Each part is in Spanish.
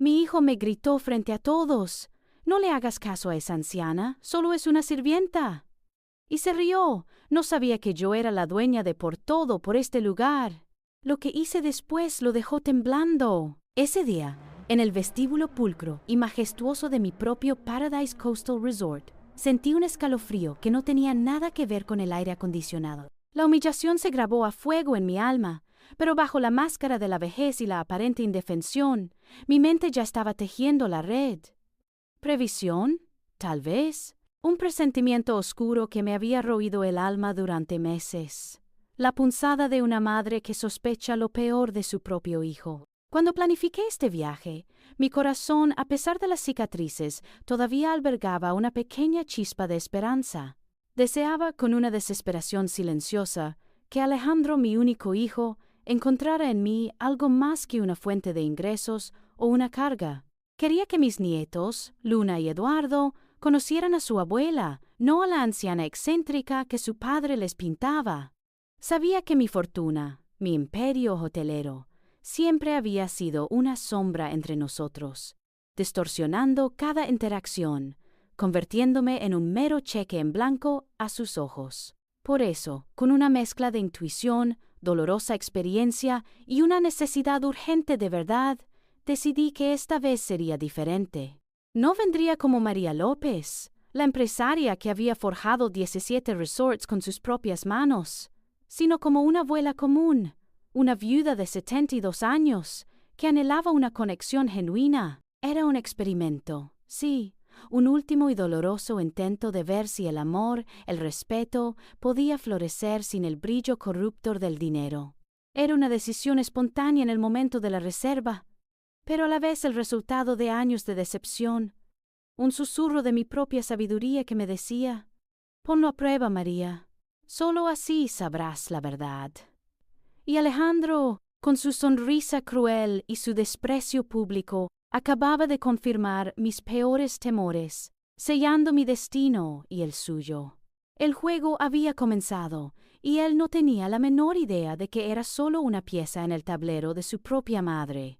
Mi hijo me gritó frente a todos: «No le hagas caso a esa anciana, solo es una sirvienta». Y se rió. No sabía que yo era la dueña de por todo por este lugar. Lo que hice después lo dejó temblando. Ese día, en el vestíbulo pulcro y majestuoso de mi propio Paradise Coastal Resort, sentí un escalofrío que no tenía nada que ver con el aire acondicionado. La humillación se grabó a fuego en mi alma, pero bajo la máscara de la vejez y la aparente indefensión, mi mente ya estaba tejiendo la red. ¿Previsión? Tal vez. Un presentimiento oscuro que me había roído el alma durante meses. La punzada de una madre que sospecha lo peor de su propio hijo. Cuando planifiqué este viaje, mi corazón, a pesar de las cicatrices, todavía albergaba una pequeña chispa de esperanza. Deseaba, con una desesperación silenciosa, que Alejandro, mi único hijo, encontrara en mí algo más que una fuente de ingresos o una carga. Quería que mis nietos, Luna y Eduardo, conocieran a su abuela, no a la anciana excéntrica que su padre les pintaba. Sabía que mi fortuna, mi imperio hotelero, siempre había sido una sombra entre nosotros, distorsionando cada interacción, convirtiéndome en un mero cheque en blanco a sus ojos. Por eso, con una mezcla de intuición, dolorosa experiencia y una necesidad urgente de verdad, decidí que esta vez sería diferente. No vendría como María López, la empresaria que había forjado 17 resorts con sus propias manos, sino como una abuela común, una viuda de 72 años, que anhelaba una conexión genuina. Era un experimento, sí, un último y doloroso intento de ver si el amor, el respeto, podía florecer sin el brillo corruptor del dinero. Era una decisión espontánea en el momento de la reserva, pero a la vez el resultado de años de decepción, un susurro de mi propia sabiduría que me decía: «Ponlo a prueba, María, solo así sabrás la verdad». Y Alejandro, con su sonrisa cruel y su desprecio público, acababa de confirmar mis peores temores, sellando mi destino y el suyo. El juego había comenzado, y él no tenía la menor idea de que era solo una pieza en el tablero de su propia madre.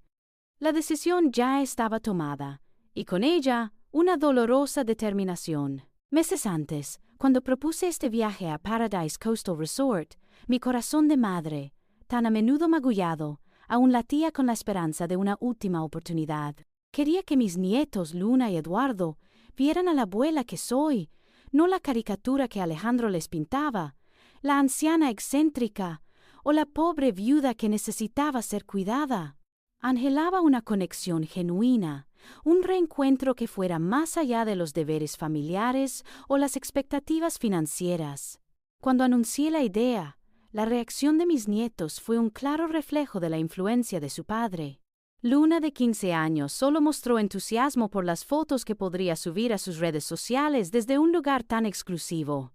La decisión ya estaba tomada, y con ella una dolorosa determinación. Meses antes, cuando propuse este viaje a Paradise Coastal Resort, mi corazón de madre, tan a menudo magullado, aún latía con la esperanza de una última oportunidad. Quería que mis nietos, Luna y Eduardo, vieran a la abuela que soy, no la caricatura que Alejandro les pintaba, la anciana excéntrica o la pobre viuda que necesitaba ser cuidada. Anhelaba una conexión genuina, un reencuentro que fuera más allá de los deberes familiares o las expectativas financieras. Cuando anuncié la idea, la reacción de mis nietos fue un claro reflejo de la influencia de su padre. Luna, de 15 años, solo mostró entusiasmo por las fotos que podría subir a sus redes sociales desde un lugar tan exclusivo.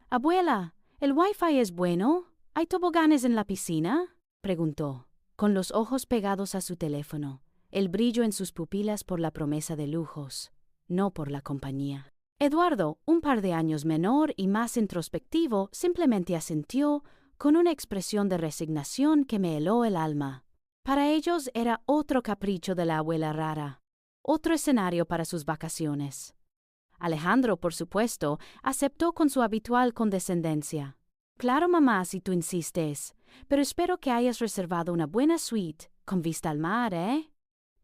«Abuela, ¿el Wi-Fi es bueno? ¿Hay toboganes en la piscina?», preguntó, con los ojos pegados a su teléfono, el brillo en sus pupilas por la promesa de lujos, no por la compañía. Eduardo, un par de años menor y más introspectivo, simplemente asintió con una expresión de resignación que me heló el alma. Para ellos era otro capricho de la abuela rara, otro escenario para sus vacaciones. Alejandro, por supuesto, aceptó con su habitual condescendencia. «Claro, mamá, si tú insistes, pero espero que hayas reservado una buena suite con vista al mar, ¿eh?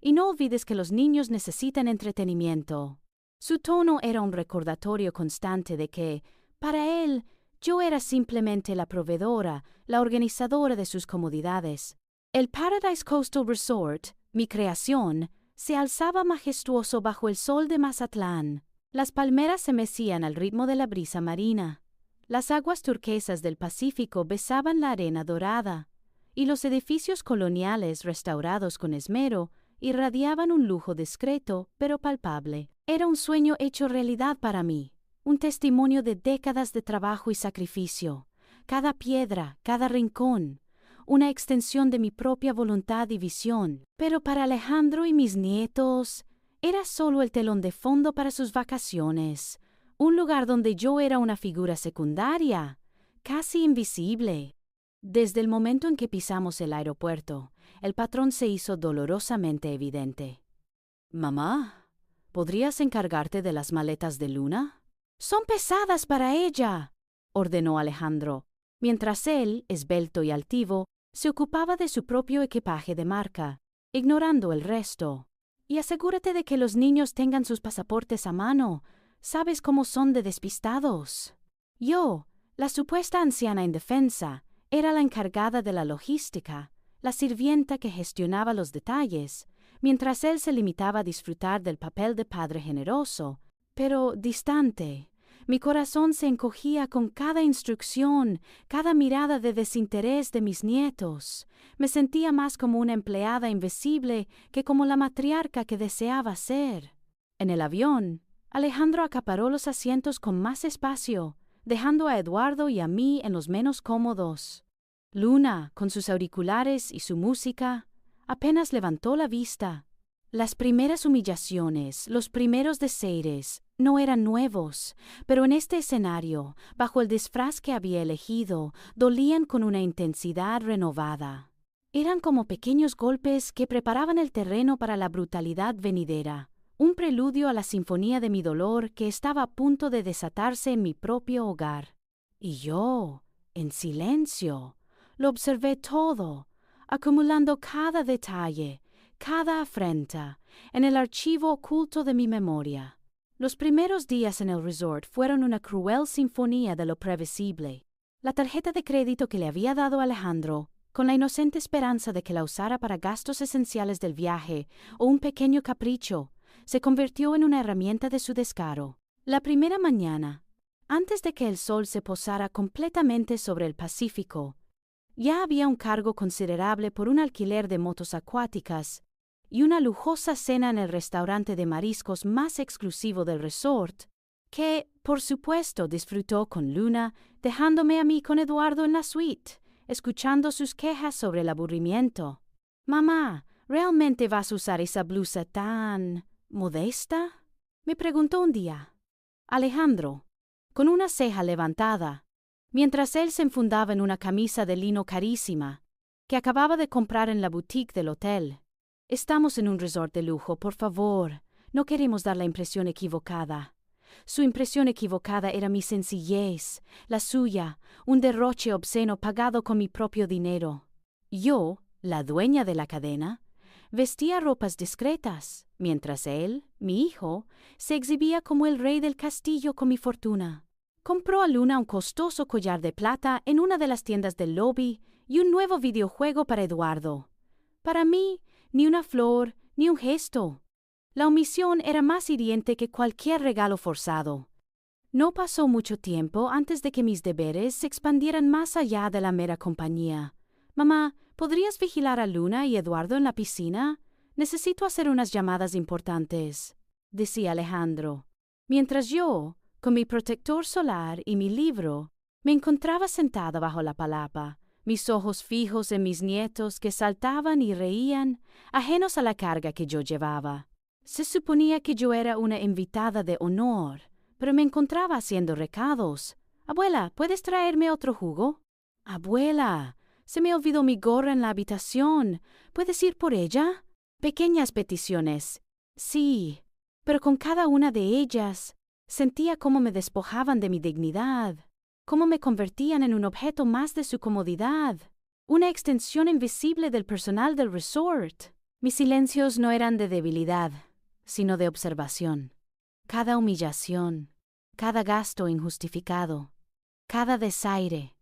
Y no olvides que los niños necesitan entretenimiento». Su tono era un recordatorio constante de que, para él, yo era simplemente la proveedora, la organizadora de sus comodidades. El Paradise Coastal Resort, mi creación, se alzaba majestuoso bajo el sol de Mazatlán. Las palmeras se mecían al ritmo de la brisa marina. Las aguas turquesas del Pacífico besaban la arena dorada, y los edificios coloniales restaurados con esmero irradiaban un lujo discreto pero palpable. Era un sueño hecho realidad para mí, un testimonio de décadas de trabajo y sacrificio. Cada piedra, cada rincón, una extensión de mi propia voluntad y visión. Pero para Alejandro y mis nietos, era solo el telón de fondo para sus vacaciones, un lugar donde yo era una figura secundaria, casi invisible. Desde el momento en que pisamos el aeropuerto, el patrón se hizo dolorosamente evidente. Mamá, ¿podrías encargarte de las maletas de Luna? Son pesadas para ella, ordenó Alejandro, mientras él, esbelto y altivo, se ocupaba de su propio equipaje de marca, ignorando el resto. Y asegúrate de que los niños tengan sus pasaportes a mano. Sabes cómo son de despistados. Yo, la supuesta anciana indefensa, era la encargada de la logística, la sirvienta que gestionaba los detalles, mientras él se limitaba a disfrutar del papel de padre generoso, pero distante. Mi corazón se encogía con cada instrucción, cada mirada de desinterés de mis nietos. Me sentía más como una empleada invisible que como la matriarca que deseaba ser. En el avión, Alejandro acaparó los asientos con más espacio, dejando a Eduardo y a mí en los menos cómodos. Luna, con sus auriculares y su música, apenas levantó la vista. Las primeras humillaciones, los primeros desaires, no eran nuevos, pero en este escenario, bajo el disfraz que había elegido, dolían con una intensidad renovada. Eran como pequeños golpes que preparaban el terreno para la brutalidad venidera, un preludio a la sinfonía de mi dolor que estaba a punto de desatarse en mi propio hogar. Y yo, en silencio, lo observé todo, acumulando cada detalle, cada afrenta, en el archivo oculto de mi memoria. Los primeros días en el resort fueron una cruel sinfonía de lo previsible. La tarjeta de crédito que le había dado Alejandro, con la inocente esperanza de que la usara para gastos esenciales del viaje o un pequeño capricho, se convirtió en una herramienta de su descaro. La primera mañana, antes de que el sol se posara completamente sobre el Pacífico, ya había un cargo considerable por un alquiler de motos acuáticas y una lujosa cena en el restaurante de mariscos más exclusivo del resort, que, por supuesto, disfrutó con Luna, dejándome a mí con Eduardo en la suite, escuchando sus quejas sobre el aburrimiento. «Mamá, ¿realmente vas a usar esa blusa tan modesta?», me preguntó un día. Alejandro, con una ceja levantada, mientras él se enfundaba en una camisa de lino carísima que acababa de comprar en la boutique del hotel. «Estamos en un resort de lujo, por favor. No queremos dar la impresión equivocada». Su impresión equivocada era mi sencillez, la suya, un derroche obsceno pagado con mi propio dinero. Yo, la dueña de la cadena, vestía ropas discretas, mientras él, mi hijo, se exhibía como el rey del castillo con mi fortuna. Compró a Luna un costoso collar de plata en una de las tiendas del lobby y un nuevo videojuego para Eduardo. Para mí, ni una flor, ni un gesto. La omisión era más hiriente que cualquier regalo forzado. No pasó mucho tiempo antes de que mis deberes se expandieran más allá de la mera compañía. «Mamá, ¿podrías vigilar a Luna y Eduardo en la piscina? Necesito hacer unas llamadas importantes», decía Alejandro, mientras yo, con mi protector solar y mi libro, me encontraba sentada bajo la palapa, mis ojos fijos en mis nietos que saltaban y reían, ajenos a la carga que yo llevaba. Se suponía que yo era una invitada de honor, pero me encontraba haciendo recados. «Abuela, ¿puedes traerme otro jugo?» «Abuela, se me olvidó mi gorra en la habitación. ¿Puedes ir por ella?» Pequeñas peticiones. Sí, pero con cada una de ellas sentía cómo me despojaban de mi dignidad, cómo me convertían en un objeto más de su comodidad, una extensión invisible del personal del resort. Mis silencios no eran de debilidad, sino de observación. Cada humillación, cada gasto injustificado, cada desaire,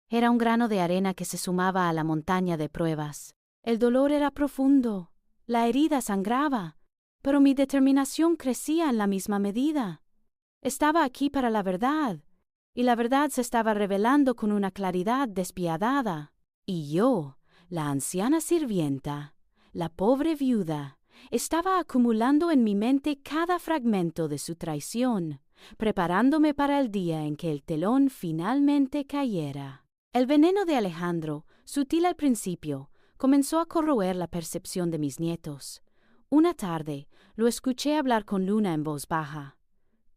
era un grano de arena que se sumaba a la montaña de pruebas. El dolor era profundo, la herida sangraba, pero mi determinación crecía en la misma medida. Estaba aquí para la verdad, y la verdad se estaba revelando con una claridad despiadada. Y yo, la anciana sirvienta, la pobre viuda, estaba acumulando en mi mente cada fragmento de su traición, preparándome para el día en que el telón finalmente cayera. El veneno de Alejandro, sutil al principio, comenzó a corroer la percepción de mis nietos. Una tarde, lo escuché hablar con Luna en voz baja.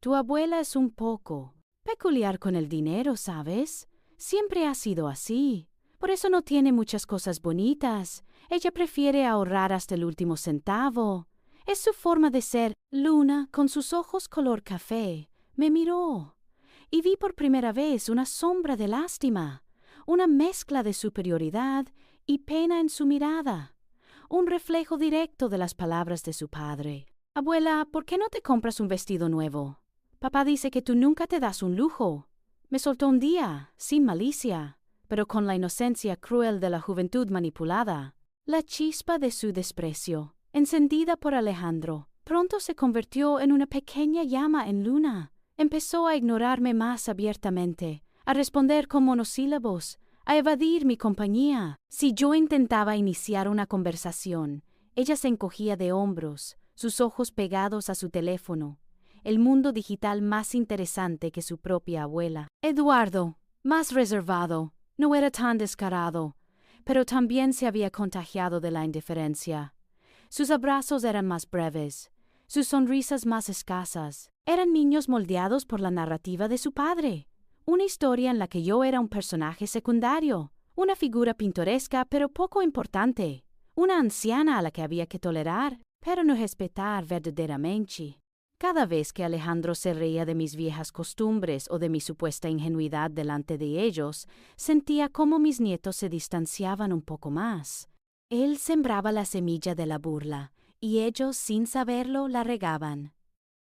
«Tu abuela es un poco peculiar con el dinero, ¿sabes? Siempre ha sido así. Por eso no tiene muchas cosas bonitas. Ella prefiere ahorrar hasta el último centavo. Es su forma de ser. Luna, con sus ojos color café, me miró. Y vi por primera vez una sombra de lástima, una mezcla de superioridad y pena en su mirada, un reflejo directo de las palabras de su padre. Abuela, ¿por qué no te compras un vestido nuevo? Papá dice que tú nunca te das un lujo. Me soltó un día, sin malicia, pero con la inocencia cruel de la juventud manipulada. La chispa de su desprecio, encendida por Alejandro, pronto se convirtió en una pequeña llama en Luna. Empezó a ignorarme más abiertamente, a responder con monosílabos, a evadir mi compañía. Si yo intentaba iniciar una conversación, ella se encogía de hombros, sus ojos pegados a su teléfono, el mundo digital más interesante que su propia abuela. Eduardo, más reservado, no era tan descarado, pero también se había contagiado de la indiferencia. Sus abrazos eran más breves, sus sonrisas más escasas. Eran niños moldeados por la narrativa de su padre. Una historia en la que yo era un personaje secundario, una figura pintoresca pero poco importante, una anciana a la que había que tolerar, pero no respetar verdaderamente. Cada vez que Alejandro se reía de mis viejas costumbres o de mi supuesta ingenuidad delante de ellos, sentía cómo mis nietos se distanciaban un poco más. Él sembraba la semilla de la burla, y ellos, sin saberlo, la regaban.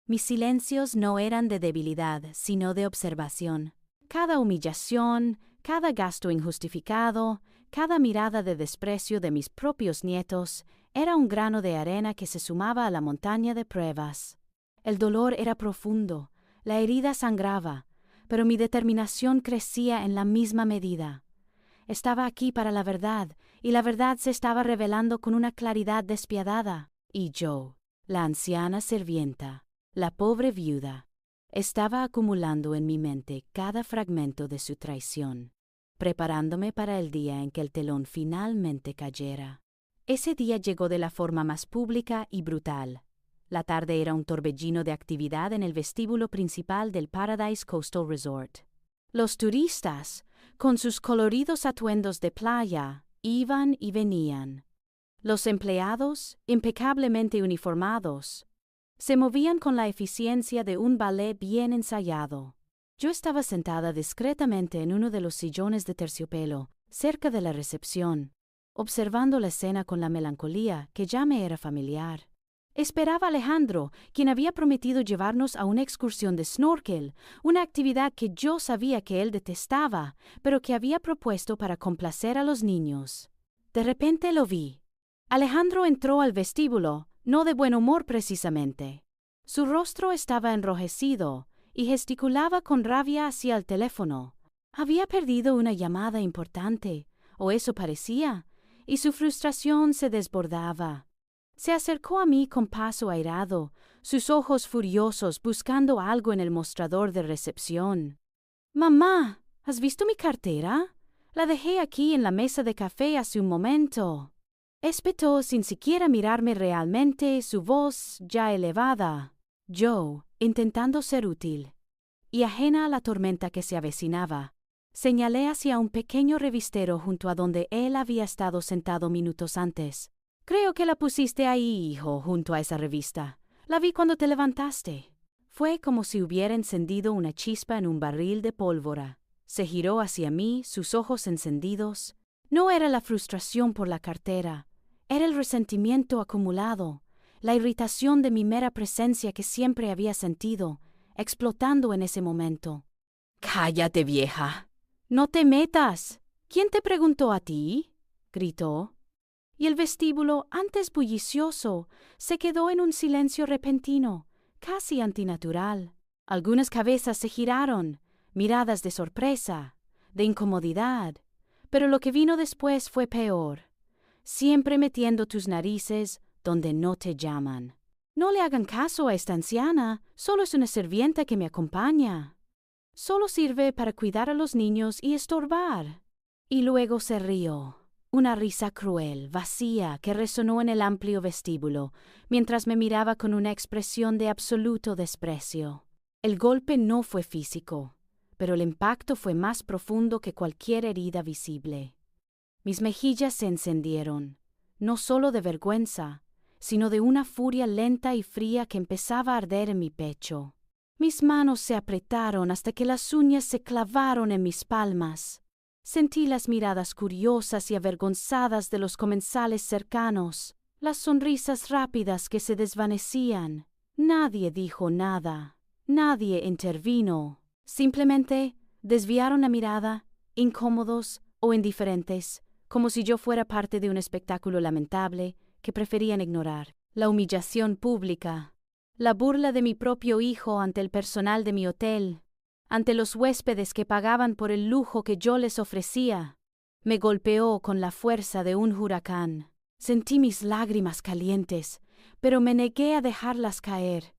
Mis silencios no eran de debilidad, sino de observación. Cada humillación, cada gasto injustificado, cada mirada de desprecio de mis propios nietos, era un grano de arena que se sumaba a la montaña de pruebas. El dolor era profundo, la herida sangraba, pero mi determinación crecía en la misma medida. Estaba aquí para la verdad, y la verdad se estaba revelando con una claridad despiadada. Y yo, la anciana sirvienta, la pobre viuda, estaba acumulando en mi mente cada fragmento de su traición, preparándome para el día en que el telón finalmente cayera. Ese día llegó de la forma más pública y brutal. La tarde era un torbellino de actividad en el vestíbulo principal del Paradise Coastal Resort. Los turistas, con sus coloridos atuendos de playa, iban y venían. Los empleados, impecablemente uniformados, se movían con la eficiencia de un ballet bien ensayado. Yo estaba sentada discretamente en uno de los sillones de terciopelo, cerca de la recepción, observando la escena con la melancolía que ya me era familiar. Esperaba a Alejandro, quien había prometido llevarnos a una excursión de snorkel, una actividad que yo sabía que él detestaba, pero que había propuesto para complacer a los niños. De repente lo vi. Alejandro entró al vestíbulo, no de buen humor precisamente. Su rostro estaba enrojecido y gesticulaba con rabia hacia el teléfono. Había perdido una llamada importante, o eso parecía, y su frustración se desbordaba. Se acercó a mí con paso airado, sus ojos furiosos buscando algo en el mostrador de recepción. «Mamá, ¿has visto mi cartera? La dejé aquí en la mesa de café hace un momento». Espetó sin siquiera mirarme realmente, su voz ya elevada. Yo, intentando ser útil, y ajena a la tormenta que se avecinaba, señalé hacia un pequeño revistero junto a donde él había estado sentado minutos antes. «Creo que la pusiste ahí, hijo, junto a esa revista. La vi cuando te levantaste». Fue como si hubiera encendido una chispa en un barril de pólvora. Se giró hacia mí, sus ojos encendidos. No era la frustración por la cartera, era el resentimiento acumulado, la irritación de mi mera presencia que siempre había sentido, explotando en ese momento. «¡Cállate, vieja! ¡No te metas! ¿Quién te preguntó a ti?», gritó. Y el vestíbulo, antes bullicioso, se quedó en un silencio repentino, casi antinatural. Algunas cabezas se giraron, miradas de sorpresa, de incomodidad, pero lo que vino después fue peor. Siempre metiendo tus narices donde no te llaman. «No le hagan caso a esta anciana, solo es una sirvienta que me acompaña. Solo sirve para cuidar a los niños y estorbar». Y luego se rió. Una risa cruel, vacía, que resonó en el amplio vestíbulo, mientras me miraba con una expresión de absoluto desprecio. El golpe no fue físico, pero el impacto fue más profundo que cualquier herida visible. Mis mejillas se encendieron, no solo de vergüenza, sino de una furia lenta y fría que empezaba a arder en mi pecho. Mis manos se apretaron hasta que las uñas se clavaron en mis palmas. Sentí las miradas curiosas y avergonzadas de los comensales cercanos, las sonrisas rápidas que se desvanecían. Nadie dijo nada, nadie intervino. Simplemente desviaron la mirada, incómodos o indiferentes, como si yo fuera parte de un espectáculo lamentable que preferían ignorar. La humillación pública, la burla de mi propio hijo ante el personal de mi hotel, ante los huéspedes que pagaban por el lujo que yo les ofrecía, me golpeó con la fuerza de un huracán. Sentí mis lágrimas calientes, pero me negué a dejarlas caer.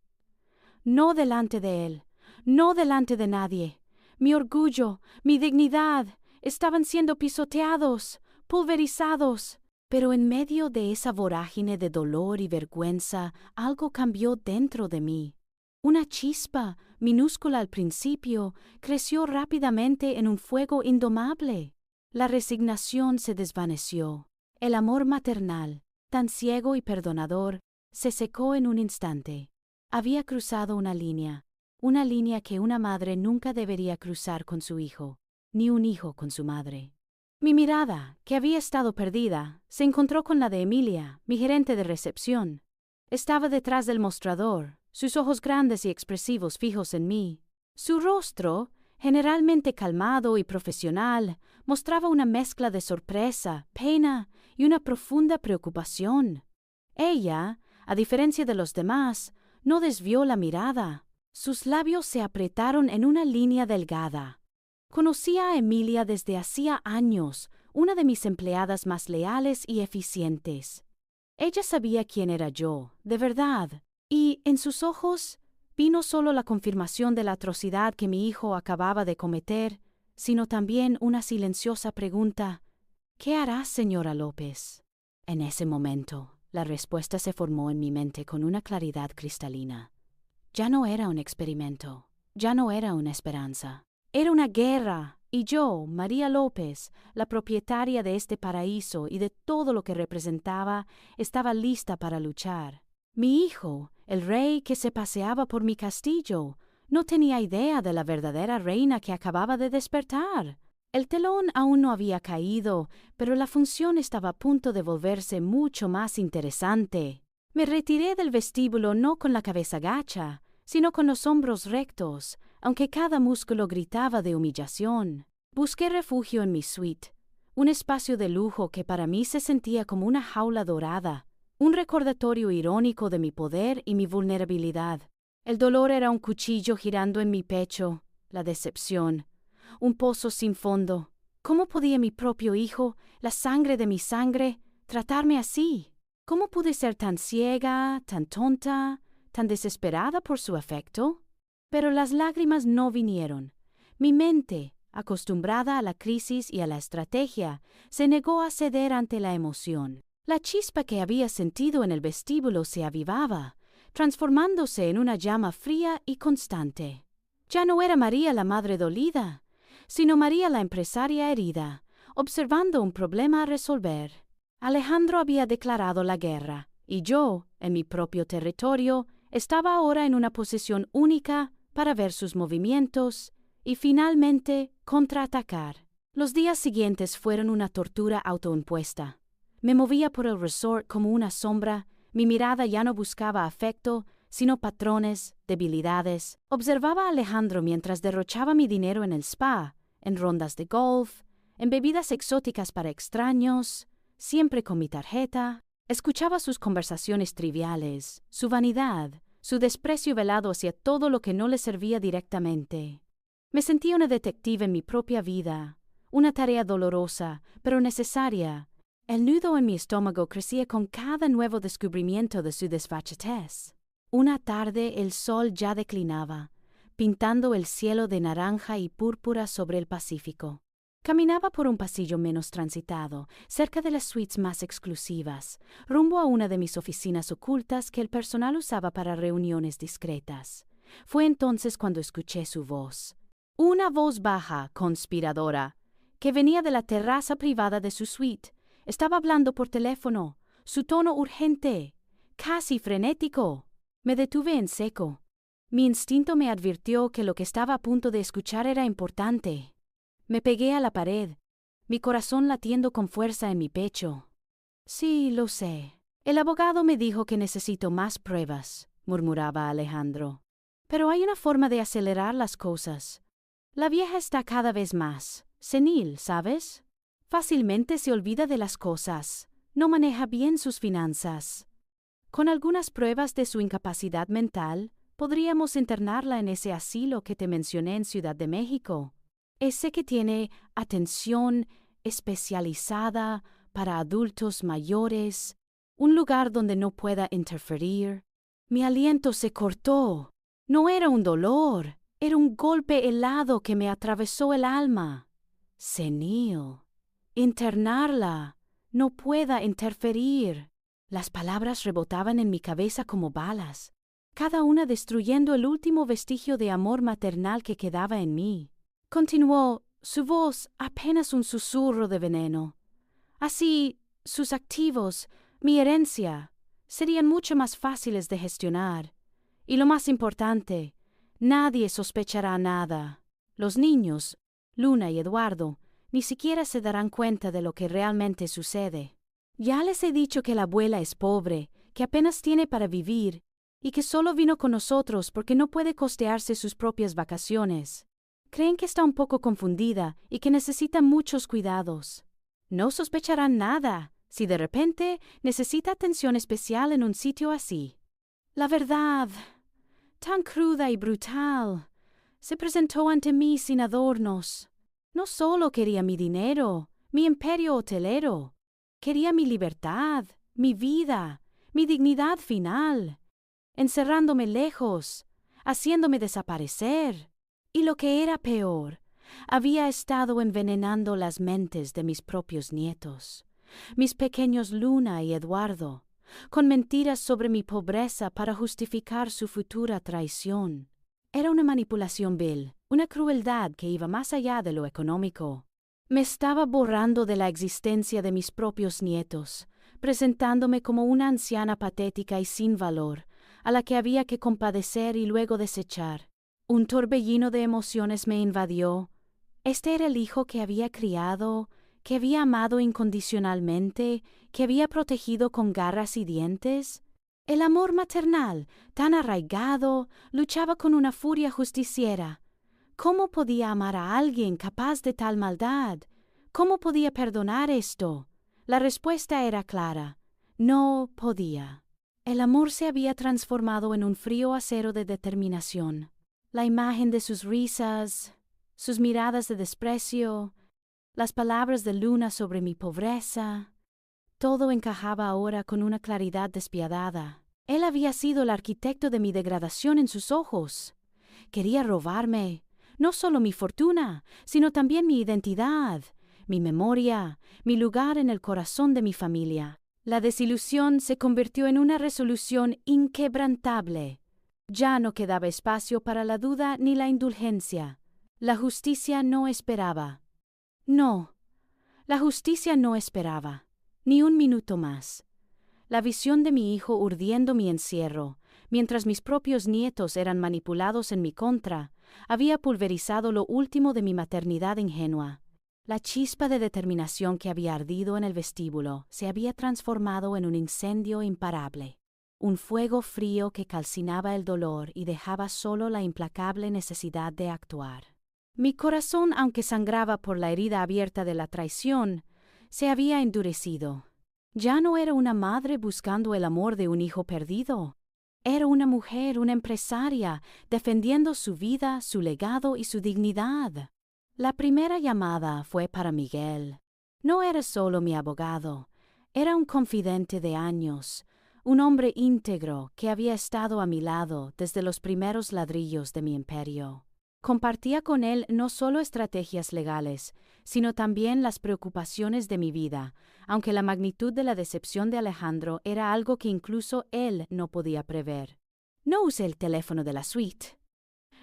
No delante de él, no delante de nadie. Mi orgullo, mi dignidad, estaban siendo pisoteados, pulverizados. Pero en medio de esa vorágine de dolor y vergüenza, algo cambió dentro de mí. Una chispa, minúscula al principio, creció rápidamente en un fuego indomable. La resignación se desvaneció. El amor maternal, tan ciego y perdonador, se secó en un instante. Había cruzado una línea que una madre nunca debería cruzar con su hijo, ni un hijo con su madre. Mi mirada, que había estado perdida, se encontró con la de Emilia, mi gerente de recepción. Estaba detrás del mostrador, sus ojos grandes y expresivos fijos en mí. Su rostro, generalmente calmado y profesional, mostraba una mezcla de sorpresa, pena y una profunda preocupación. Ella, a diferencia de los demás, no desvió la mirada. Sus labios se apretaron en una línea delgada. Conocía a Emilia desde hacía años, una de mis empleadas más leales y eficientes. Ella sabía quién era yo, de verdad, y en sus ojos vi no solo la confirmación de la atrocidad que mi hijo acababa de cometer, sino también una silenciosa pregunta: ¿qué hará, señora López? En ese momento, la respuesta se formó en mi mente con una claridad cristalina. Ya no era un experimento, ya no era una esperanza. Era una guerra, y yo, María López, la propietaria de este paraíso y de todo lo que representaba, estaba lista para luchar. Mi hijo, el rey que se paseaba por mi castillo, no tenía idea de la verdadera reina que acababa de despertar. El telón aún no había caído, pero la función estaba a punto de volverse mucho más interesante. Me retiré del vestíbulo no con la cabeza gacha, sino con los hombros rectos, aunque cada músculo gritaba de humillación. Busqué refugio en mi suite, un espacio de lujo que para mí se sentía como una jaula dorada, un recordatorio irónico de mi poder y mi vulnerabilidad. El dolor era un cuchillo girando en mi pecho, la decepción, un pozo sin fondo. ¿Cómo podía mi propio hijo, la sangre de mi sangre, tratarme así? ¿Cómo pude ser tan ciega, tan tonta, tan desesperada por su afecto? Pero las lágrimas no vinieron. Mi mente, acostumbrada a la crisis y a la estrategia, se negó a ceder ante la emoción. La chispa que había sentido en el vestíbulo se avivaba, transformándose en una llama fría y constante. Ya no era María la madre dolida, sino María la empresaria herida, observando un problema a resolver. Alejandro había declarado la guerra, y yo, en mi propio territorio, estaba ahora en una posición única para ver sus movimientos y finalmente contraatacar. Los días siguientes fueron una tortura autoimpuesta. Me movía por el resort como una sombra, mi mirada ya no buscaba afecto, sino patrones, debilidades. Observaba a Alejandro mientras derrochaba mi dinero en el spa, en rondas de golf, en bebidas exóticas para extraños, siempre con mi tarjeta. Escuchaba sus conversaciones triviales, su vanidad, su desprecio velado hacia todo lo que no le servía directamente. Me sentía una detective en mi propia vida, una tarea dolorosa, pero necesaria. El nudo en mi estómago crecía con cada nuevo descubrimiento de su desfachatez. Una tarde el sol ya declinaba, pintando el cielo de naranja y púrpura sobre el Pacífico. Caminaba por un pasillo menos transitado, cerca de las suites más exclusivas, rumbo a una de mis oficinas ocultas que el personal usaba para reuniones discretas. Fue entonces cuando escuché su voz. Una voz baja, conspiradora, que venía de la terraza privada de su suite. Estaba hablando por teléfono, su tono urgente, casi frenético. Me detuve en seco. Mi instinto me advirtió que lo que estaba a punto de escuchar era importante. Me pegué a la pared, mi corazón latiendo con fuerza en mi pecho. Sí, lo sé. El abogado me dijo que necesito más pruebas, murmuraba Alejandro. Pero hay una forma de acelerar las cosas. La vieja está cada vez más senil, ¿sabes? Fácilmente se olvida de las cosas, no maneja bien sus finanzas. Con algunas pruebas de su incapacidad mental, podríamos internarla en ese asilo que te mencioné en Ciudad de México. Ese que tiene atención especializada para adultos mayores, un lugar donde no pueda interferir. Mi aliento se cortó. No era un dolor, era un golpe helado que me atravesó el alma. Senil. Internarla. No pueda interferir. Las palabras rebotaban en mi cabeza como balas, cada una destruyendo el último vestigio de amor maternal que quedaba en mí. Continuó, su voz apenas un susurro de veneno. Así, sus activos, mi herencia, serían mucho más fáciles de gestionar. Y lo más importante, nadie sospechará nada. Los niños, Luna y Eduardo, ni siquiera se darán cuenta de lo que realmente sucede. Ya les he dicho que la abuela es pobre, que apenas tiene para vivir, y que solo vino con nosotros porque no puede costearse sus propias vacaciones. Creen que está un poco confundida y que necesita muchos cuidados. No sospecharán nada si de repente necesita atención especial en un sitio así. La verdad, tan cruda y brutal, se presentó ante mí sin adornos. No solo quería mi dinero, mi imperio hotelero, quería mi libertad, mi vida, mi dignidad final, encerrándome lejos, haciéndome desaparecer. Y lo que era peor, había estado envenenando las mentes de mis propios nietos, mis pequeños Luna y Eduardo, con mentiras sobre mi pobreza para justificar su futura traición. Era una manipulación vil, una crueldad que iba más allá de lo económico. Me estaba borrando de la existencia de mis propios nietos, presentándome como una anciana patética y sin valor, a la que había que compadecer y luego desechar. Un torbellino de emociones me invadió. Este era el hijo que había criado, que había amado incondicionalmente, que había protegido con garras y dientes. El amor maternal, tan arraigado, luchaba con una furia justiciera. ¿Cómo podía amar a alguien capaz de tal maldad? ¿Cómo podía perdonar esto? La respuesta era clara. No podía. El amor se había transformado en un frío acero de determinación. La imagen de sus risas, sus miradas de desprecio, las palabras de Luna sobre mi pobreza, todo encajaba ahora con una claridad despiadada. Él había sido el arquitecto de mi degradación en sus ojos. Quería robarme, no solo mi fortuna, sino también mi identidad, mi memoria, mi lugar en el corazón de mi familia. La desilusión se convirtió en una resolución inquebrantable. Ya no quedaba espacio para la duda ni la indulgencia. La justicia no esperaba. No, la justicia no esperaba, ni un minuto más. La visión de mi hijo urdiendo mi encierro, mientras mis propios nietos eran manipulados en mi contra, había pulverizado lo último de mi maternidad ingenua. La chispa de determinación que había ardido en el vestíbulo se había transformado en un incendio imparable. Un fuego frío que calcinaba el dolor y dejaba solo la implacable necesidad de actuar. Mi corazón, aunque sangraba por la herida abierta de la traición, se había endurecido. Ya no era una madre buscando el amor de un hijo perdido. Era una mujer, una empresaria, defendiendo su vida, su legado y su dignidad. La primera llamada fue para Miguel. No era solo mi abogado, era un confidente de años, un hombre íntegro que había estado a mi lado desde los primeros ladrillos de mi imperio. Compartía con él no solo estrategias legales, sino también las preocupaciones de mi vida, aunque la magnitud de la decepción de Alejandro era algo que incluso él no podía prever. No usé el teléfono de la suite.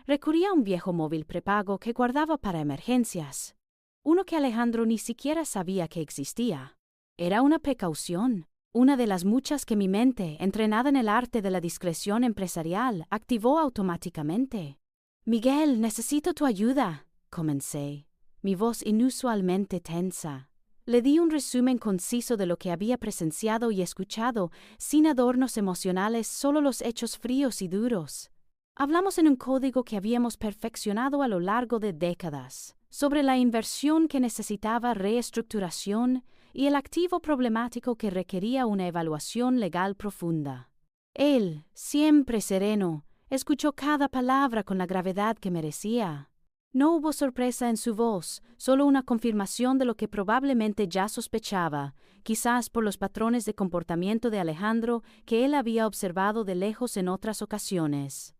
Recurrí a un viejo móvil prepago que guardaba para emergencias, uno que Alejandro ni siquiera sabía que existía. Era una precaución, una de las muchas que mi mente, entrenada en el arte de la discreción empresarial, activó automáticamente. Miguel, necesito tu ayuda, comencé, mi voz inusualmente tensa. Le di un resumen conciso de lo que había presenciado y escuchado, sin adornos emocionales, solo los hechos fríos y duros. Hablamos en un código que habíamos perfeccionado a lo largo de décadas, sobre la inversión que necesitaba reestructuración y el activo problemático que requería una evaluación legal profunda. Él, siempre sereno, escuchó cada palabra con la gravedad que merecía. No hubo sorpresa en su voz, solo una confirmación de lo que probablemente ya sospechaba, quizás por los patrones de comportamiento de Alejandro que él había observado de lejos en otras ocasiones.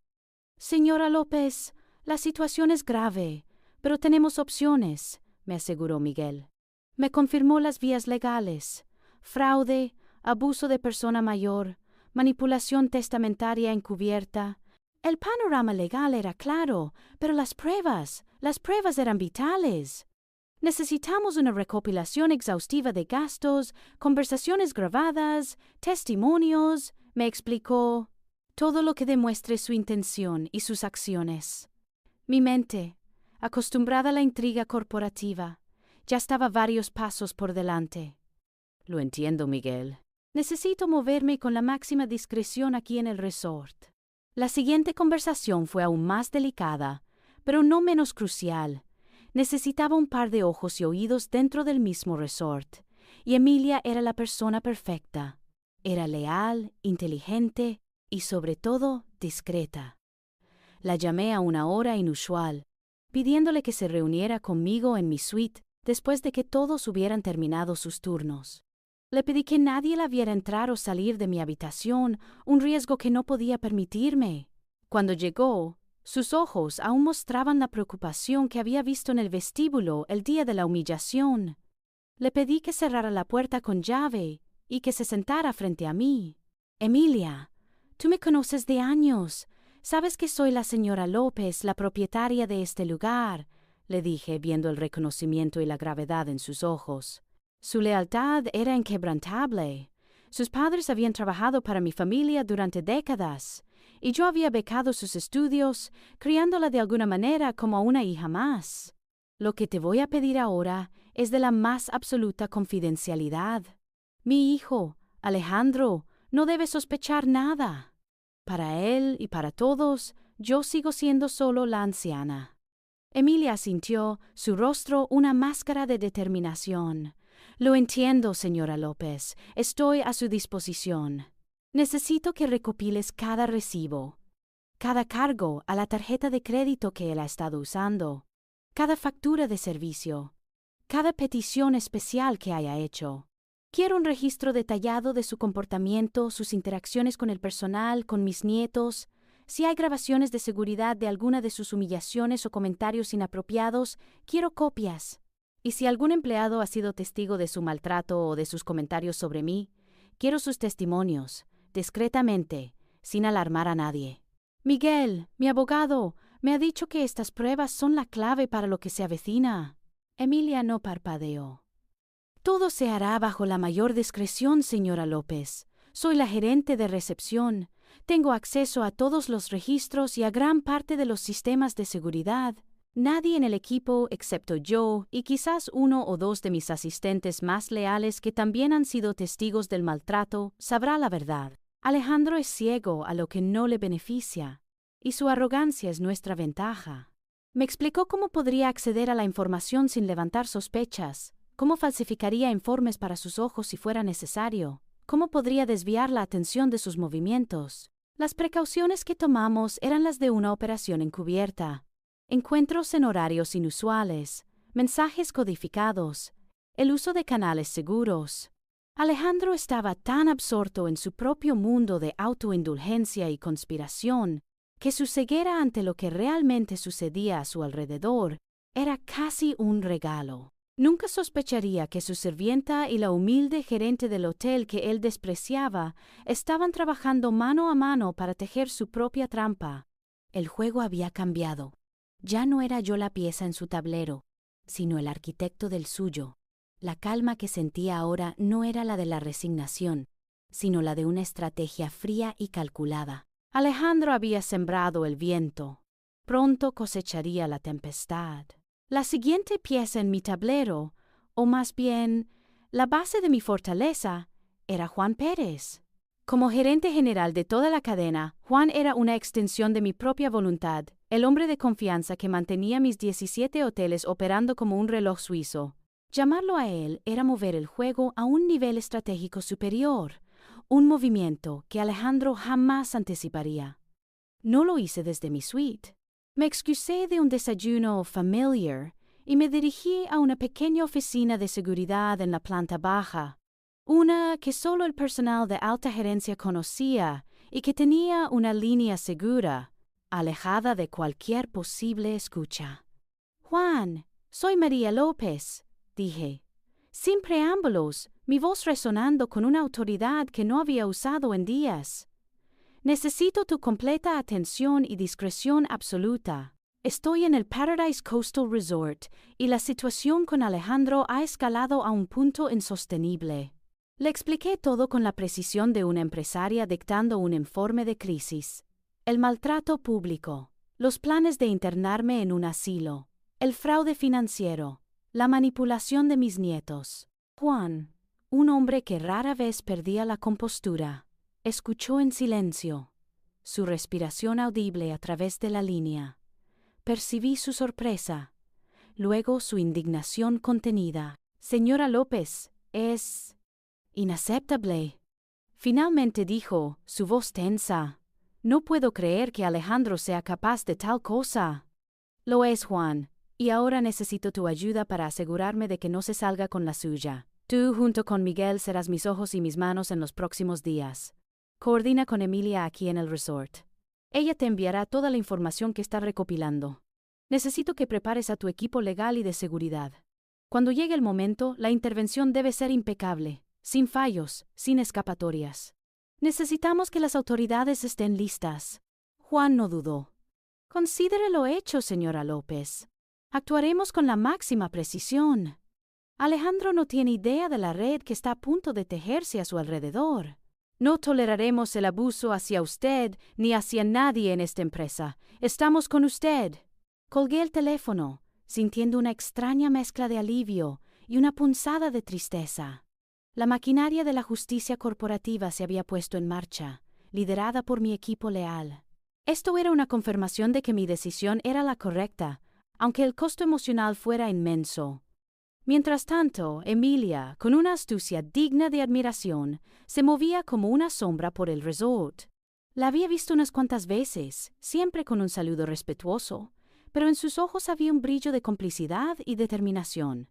Señora López, la situación es grave, pero tenemos opciones, me aseguró Miguel. Me confirmó las vías legales: fraude, abuso de persona mayor, manipulación testamentaria encubierta. El panorama legal era claro, pero las pruebas eran vitales. Necesitamos una recopilación exhaustiva de gastos, conversaciones grabadas, testimonios, me explicó, todo lo que demuestre su intención y sus acciones. Mi mente, acostumbrada a la intriga corporativa, ya estaba varios pasos por delante. Lo entiendo, Miguel. Necesito moverme con la máxima discreción aquí en el resort. La siguiente conversación fue aún más delicada, pero no menos crucial. Necesitaba un par de ojos y oídos dentro del mismo resort, y Emilia era la persona perfecta. Era leal, inteligente y, sobre todo, discreta. La llamé a una hora inusual, pidiéndole que se reuniera conmigo en mi suite después de que todos hubieran terminado sus turnos. Le pedí que nadie la viera entrar o salir de mi habitación, un riesgo que no podía permitirme. Cuando llegó, sus ojos aún mostraban la preocupación que había visto en el vestíbulo el día de la humillación. Le pedí que cerrara la puerta con llave y que se sentara frente a mí. Emilia, tú me conoces de años. Sabes que soy la señora López, la propietaria de este lugar, le dije, viendo el reconocimiento y la gravedad en sus ojos. Su lealtad era inquebrantable. Sus padres habían trabajado para mi familia durante décadas, y yo había becado sus estudios, criándola de alguna manera como a una hija más. Lo que te voy a pedir ahora es de la más absoluta confidencialidad. Mi hijo, Alejandro, no debe sospechar nada. Para él y para todos, yo sigo siendo solo la anciana. Emilia asintió, su rostro una máscara de determinación. Lo entiendo, señora López. Estoy a su disposición. Necesito que recopiles cada recibo, cada cargo a la tarjeta de crédito que él ha estado usando, cada factura de servicio, cada petición especial que haya hecho. Quiero un registro detallado de su comportamiento, sus interacciones con el personal, con mis nietos. Si hay grabaciones de seguridad de alguna de sus humillaciones o comentarios inapropiados, quiero copias. Y si algún empleado ha sido testigo de su maltrato o de sus comentarios sobre mí, quiero sus testimonios, discretamente, sin alarmar a nadie. Miguel, mi abogado, me ha dicho que estas pruebas son la clave para lo que se avecina. Emilia no parpadeó. Todo se hará bajo la mayor discreción, señora López. Soy la gerente de recepción. Tengo acceso a todos los registros y a gran parte de los sistemas de seguridad. Nadie en el equipo, excepto yo y quizás uno o dos de mis asistentes más leales que también han sido testigos del maltrato, sabrá la verdad. Alejandro es ciego a lo que no le beneficia, y su arrogancia es nuestra ventaja. Me explicó cómo podría acceder a la información sin levantar sospechas, cómo falsificaría informes para sus ojos si fuera necesario, cómo podría desviar la atención de sus movimientos. Las precauciones que tomamos eran las de una operación encubierta. Encuentros en horarios inusuales, mensajes codificados, el uso de canales seguros. Alejandro estaba tan absorto en su propio mundo de autoindulgencia y conspiración que su ceguera ante lo que realmente sucedía a su alrededor era casi un regalo. Nunca sospecharía que su sirvienta y la humilde gerente del hotel que él despreciaba estaban trabajando mano a mano para tejer su propia trampa. El juego había cambiado. Ya no era yo la pieza en su tablero, sino el arquitecto del suyo. La calma que sentía ahora no era la de la resignación, sino la de una estrategia fría y calculada. Alejandro había sembrado el viento. Pronto cosecharía la tempestad. La siguiente pieza en mi tablero, o más bien, la base de mi fortaleza, era Juan Pérez. Como gerente general de toda la cadena, Juan era una extensión de mi propia voluntad, el hombre de confianza que mantenía mis 17 hoteles operando como un reloj suizo. Llamarlo a él era mover el juego a un nivel estratégico superior, un movimiento que Alejandro jamás anticiparía. No lo hice desde mi suite. Me excusé de un desayuno familiar y me dirigí a una pequeña oficina de seguridad en la planta baja, una que solo el personal de alta gerencia conocía y que tenía una línea segura, alejada de cualquier posible escucha. «Juan, soy María López», dije, sin preámbulos, mi voz resonando con una autoridad que no había usado en días. «Necesito tu completa atención y discreción absoluta. Estoy en el Paradise Coastal Resort y la situación con Alejandro ha escalado a un punto insostenible». Le expliqué todo con la precisión de una empresaria dictando un informe de crisis. El maltrato público, los planes de internarme en un asilo, el fraude financiero, la manipulación de mis nietos. Juan, un hombre que rara vez perdía la compostura, escuchó en silencio, su respiración audible a través de la línea. Percibí su sorpresa, luego su indignación contenida. «Señora López, es inaceptable», finalmente dijo, su voz tensa. «No puedo creer que Alejandro sea capaz de tal cosa». «Lo es, Juan, y ahora necesito tu ayuda para asegurarme de que no se salga con la suya. Tú, junto con Miguel, serás mis ojos y mis manos en los próximos días. Coordina con Emilia aquí en el resort. Ella te enviará toda la información que está recopilando. Necesito que prepares a tu equipo legal y de seguridad. Cuando llegue el momento, la intervención debe ser impecable, sin fallos, sin escapatorias. Necesitamos que las autoridades estén listas». Juan no dudó. «Considérelo hecho, señora López. Actuaremos con la máxima precisión. Alejandro no tiene idea de la red que está a punto de tejerse a su alrededor. No toleraremos el abuso hacia usted ni hacia nadie en esta empresa. Estamos con usted». Colgué el teléfono, sintiendo una extraña mezcla de alivio y una punzada de tristeza. La maquinaria de la justicia corporativa se había puesto en marcha, liderada por mi equipo leal. Esto era una confirmación de que mi decisión era la correcta, aunque el costo emocional fuera inmenso. Mientras tanto, Emilia, con una astucia digna de admiración, se movía como una sombra por el resort. La había visto unas cuantas veces, siempre con un saludo respetuoso, pero en sus ojos había un brillo de complicidad y determinación.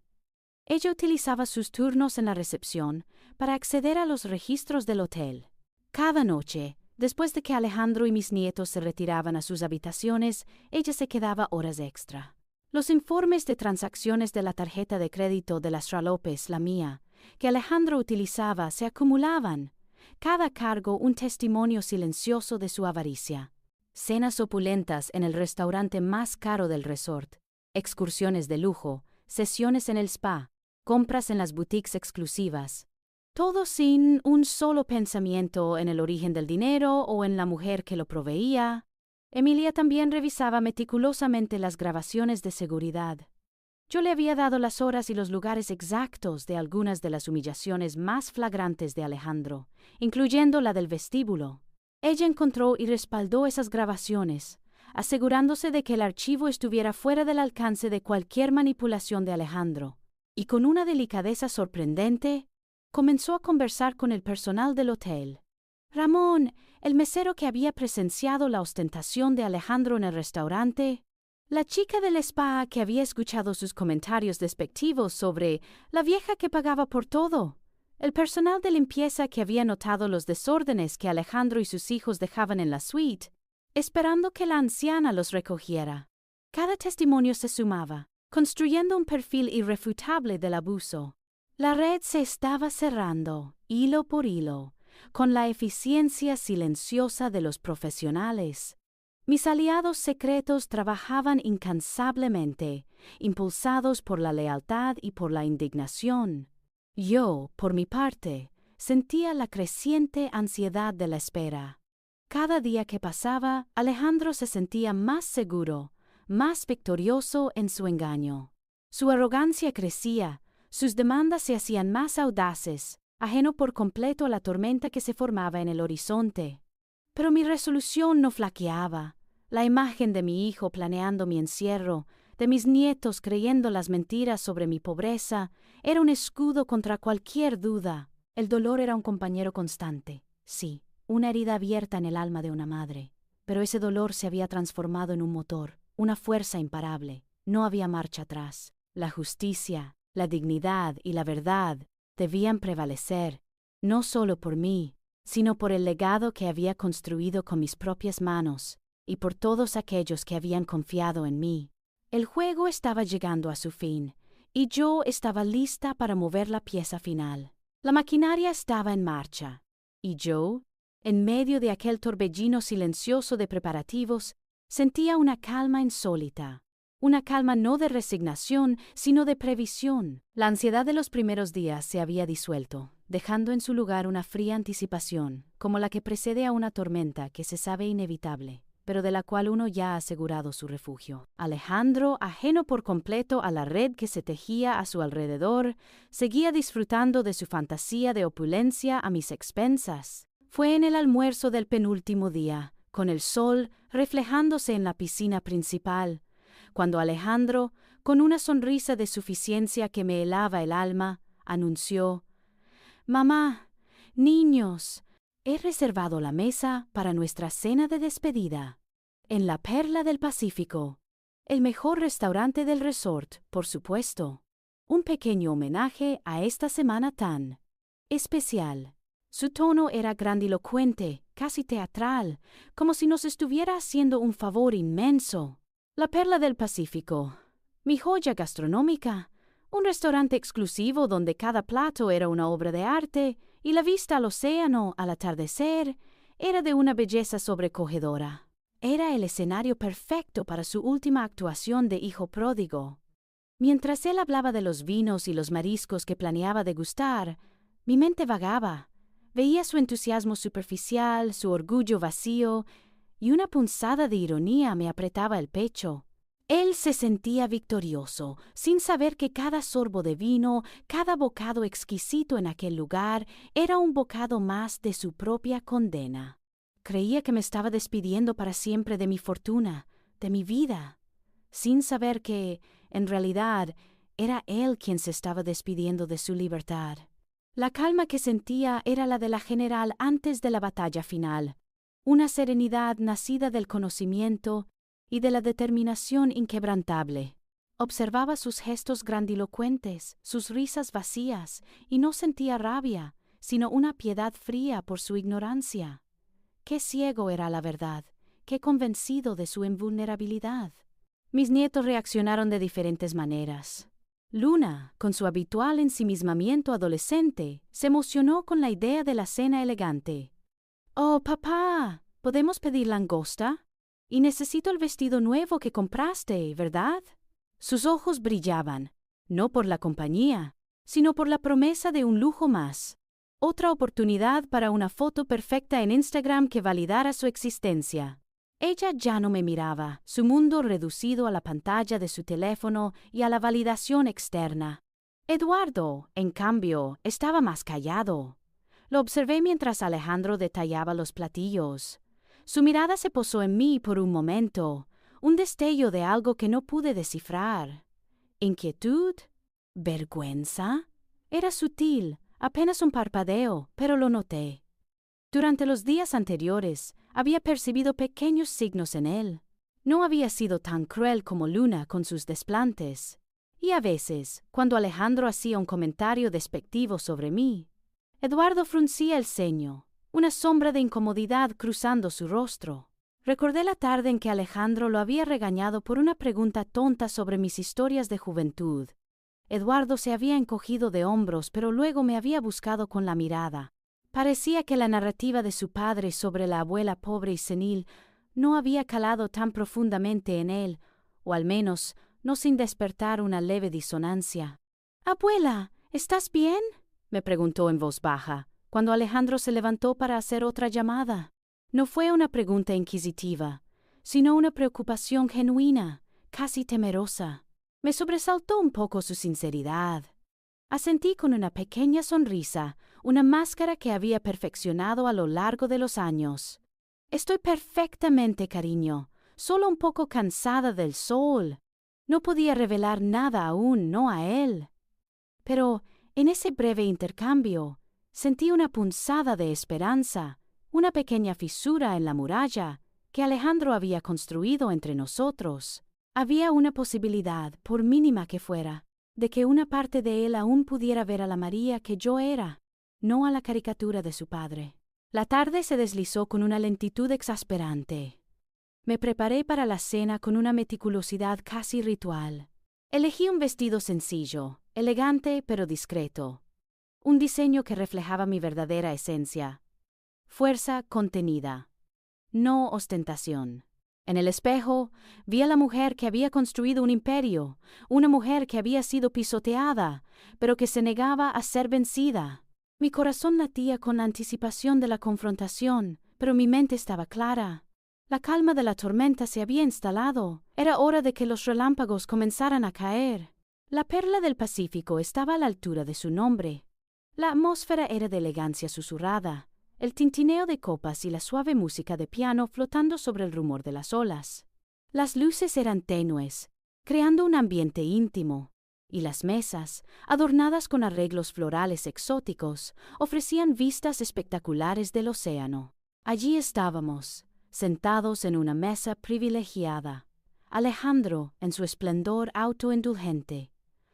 Ella utilizaba sus turnos en la recepción para acceder a los registros del hotel. Cada noche, después de que Alejandro y mis nietos se retiraban a sus habitaciones, ella se quedaba horas extra. Los informes de transacciones de la tarjeta de crédito de la Sra. López, la mía, que Alejandro utilizaba, se acumulaban. Cada cargo un testimonio silencioso de su avaricia. Cenas opulentas en el restaurante más caro del resort, excursiones de lujo, sesiones en el spa, compras en las boutiques exclusivas. Todo sin un solo pensamiento en el origen del dinero o en la mujer que lo proveía. Emilia también revisaba meticulosamente las grabaciones de seguridad. Yo le había dado las horas y los lugares exactos de algunas de las humillaciones más flagrantes de Alejandro, incluyendo la del vestíbulo. Ella encontró y respaldó esas grabaciones, asegurándose de que el archivo estuviera fuera del alcance de cualquier manipulación de Alejandro, y con una delicadeza sorprendente, comenzó a conversar con el personal del hotel. Ramón, el mesero que había presenciado la ostentación de Alejandro en el restaurante, la chica del spa que había escuchado sus comentarios despectivos sobre la vieja que pagaba por todo, el personal de limpieza que había notado los desórdenes que Alejandro y sus hijos dejaban en la suite, esperando que la anciana los recogiera. Cada testimonio se sumaba, construyendo un perfil irrefutable del abuso. La red se estaba cerrando, hilo por hilo, con la eficiencia silenciosa de los profesionales. Mis aliados secretos trabajaban incansablemente, impulsados por la lealtad y por la indignación. Yo, por mi parte, sentía la creciente ansiedad de la espera. Cada día que pasaba, Alejandro se sentía más seguro, más victorioso en su engaño. Su arrogancia crecía, sus demandas se hacían más audaces, ajeno por completo a la tormenta que se formaba en el horizonte. Pero mi resolución no flaqueaba. La imagen de mi hijo planeando mi encierro, de mis nietos creyendo las mentiras sobre mi pobreza, era un escudo contra cualquier duda. El dolor era un compañero constante, sí, una herida abierta en el alma de una madre. Pero ese dolor se había transformado en un motor, una fuerza imparable. No había marcha atrás. La justicia, la dignidad y la verdad debían prevalecer, no solo por mí, sino por el legado que había construido con mis propias manos, y por todos aquellos que habían confiado en mí. El juego estaba llegando a su fin, y yo estaba lista para mover la pieza final. La maquinaria estaba en marcha, y yo, en medio de aquel torbellino silencioso de preparativos, sentía una calma insólita. Una calma no de resignación, sino de previsión. La ansiedad de los primeros días se había disuelto, dejando en su lugar una fría anticipación, como la que precede a una tormenta que se sabe inevitable, pero de la cual uno ya ha asegurado su refugio. Alejandro, ajeno por completo a la red que se tejía a su alrededor, seguía disfrutando de su fantasía de opulencia a mis expensas. Fue en el almuerzo del penúltimo día, con el sol reflejándose en la piscina principal, cuando Alejandro, con una sonrisa de suficiencia que me helaba el alma, anunció: «Mamá, niños, he reservado la mesa para nuestra cena de despedida, en la Perla del Pacífico, el mejor restaurante del resort, por supuesto. Un pequeño homenaje a esta semana tan especial». Su tono era grandilocuente, casi teatral, como si nos estuviera haciendo un favor inmenso. La Perla del Pacífico, mi joya gastronómica, un restaurante exclusivo donde cada plato era una obra de arte y la vista al océano al atardecer era de una belleza sobrecogedora. Era el escenario perfecto para su última actuación de hijo pródigo. Mientras él hablaba de los vinos y los mariscos que planeaba degustar, mi mente vagaba. Veía su entusiasmo superficial, su orgullo vacío, y una punzada de ironía me apretaba el pecho. Él se sentía victorioso, sin saber que cada sorbo de vino, cada bocado exquisito en aquel lugar, era un bocado más de su propia condena. Creía que me estaba despidiendo para siempre de mi fortuna, de mi vida, sin saber que, en realidad, era él quien se estaba despidiendo de su libertad. La calma que sentía era la de la general antes de la batalla final, una serenidad nacida del conocimiento y de la determinación inquebrantable. Observaba sus gestos grandilocuentes, sus risas vacías, y no sentía rabia, sino una piedad fría por su ignorancia. Qué ciego era la verdad, qué convencido de su invulnerabilidad. Mis nietos reaccionaron de diferentes maneras. Luna, con su habitual ensimismamiento adolescente, se emocionó con la idea de la cena elegante. «Oh, papá, ¿podemos pedir langosta? Y necesito el vestido nuevo que compraste, ¿verdad?» Sus ojos brillaban, no por la compañía, sino por la promesa de un lujo más. Otra oportunidad para una foto perfecta en Instagram que validara su existencia. Ella ya no me miraba, su mundo reducido a la pantalla de su teléfono y a la validación externa. Eduardo, en cambio, estaba más callado. Lo observé mientras Alejandro detallaba los platillos. Su mirada se posó en mí por un momento, un destello de algo que no pude descifrar. ¿Inquietud? ¿Vergüenza? Era sutil, apenas un parpadeo, pero lo noté. Durante los días anteriores, había percibido pequeños signos en él. No había sido tan cruel como Luna con sus desplantes. Y a veces, cuando Alejandro hacía un comentario despectivo sobre mí, Eduardo fruncía el ceño, una sombra de incomodidad cruzando su rostro. Recordé la tarde en que Alejandro lo había regañado por una pregunta tonta sobre mis historias de juventud. Eduardo se había encogido de hombros, pero luego me había buscado con la mirada. Parecía que la narrativa de su padre sobre la abuela pobre y senil no había calado tan profundamente en él, o al menos no sin despertar una leve disonancia. «Abuela, ¿estás bien?», me preguntó en voz baja, cuando Alejandro se levantó para hacer otra llamada. No fue una pregunta inquisitiva, sino una preocupación genuina, casi temerosa. Me sobresaltó un poco su sinceridad. Asentí con una pequeña sonrisa, una máscara que había perfeccionado a lo largo de los años. Estoy perfectamente, cariño, solo un poco cansada del sol. No podía revelar nada aún, no a él. Pero, en ese breve intercambio, sentí una punzada de esperanza, una pequeña fisura en la muralla que Alejandro había construido entre nosotros. Había una posibilidad, por mínima que fuera, de que una parte de él aún pudiera ver a la María que yo era, no a la caricatura de su padre. La tarde se deslizó con una lentitud exasperante. Me preparé para la cena con una meticulosidad casi ritual. Elegí un vestido sencillo, elegante pero discreto. Un diseño que reflejaba mi verdadera esencia. Fuerza contenida. No ostentación. En el espejo vi a la mujer que había construido un imperio, una mujer que había sido pisoteada, pero que se negaba a ser vencida. Mi corazón latía con la anticipación de la confrontación, pero mi mente estaba clara. La calma de la tormenta se había instalado. Era hora de que los relámpagos comenzaran a caer. La perla del Pacífico estaba a la altura de su nombre. La atmósfera era de elegancia susurrada, el tintineo de copas y la suave música de piano flotando sobre el rumor de las olas. Las luces eran tenues, creando un ambiente íntimo, y las mesas, adornadas con arreglos florales exóticos, ofrecían vistas espectaculares del océano. Allí estábamos, sentados en una mesa privilegiada, Alejandro en su esplendor autoindulgente,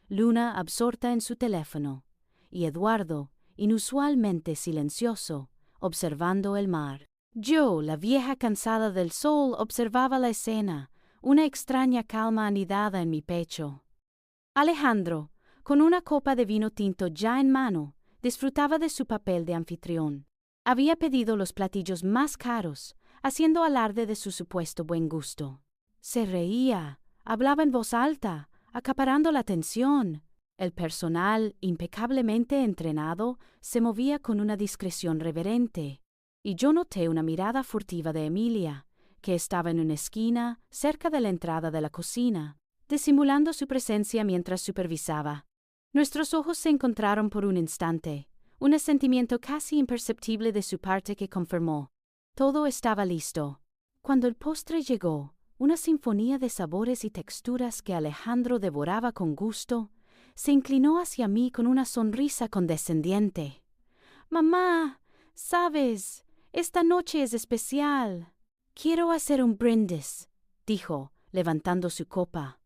Luna absorta en su teléfono, y Eduardo, inusualmente silencioso, observando el mar. Yo, la vieja cansada del sol, observaba la escena, una extraña calma anidada en mi pecho. Alejandro, con una copa de vino tinto ya en mano, disfrutaba de su papel de anfitrión. Había pedido los platillos más caros, haciendo alarde de su supuesto buen gusto. Se reía, hablaba en voz alta, acaparando la atención. El personal, impecablemente entrenado, se movía con una discreción reverente, y yo noté una mirada furtiva de Emilia, que estaba en una esquina, cerca de la entrada de la cocina, disimulando su presencia mientras supervisaba. Nuestros ojos se encontraron por un instante, un asentimiento casi imperceptible de su parte que confirmó. Todo estaba listo. Cuando el postre llegó, una sinfonía de sabores y texturas que Alejandro devoraba con gusto, se inclinó hacia mí con una sonrisa condescendiente. «Mamá, sabes, esta noche es especial. Quiero hacer un brindis», dijo, levantando su copa.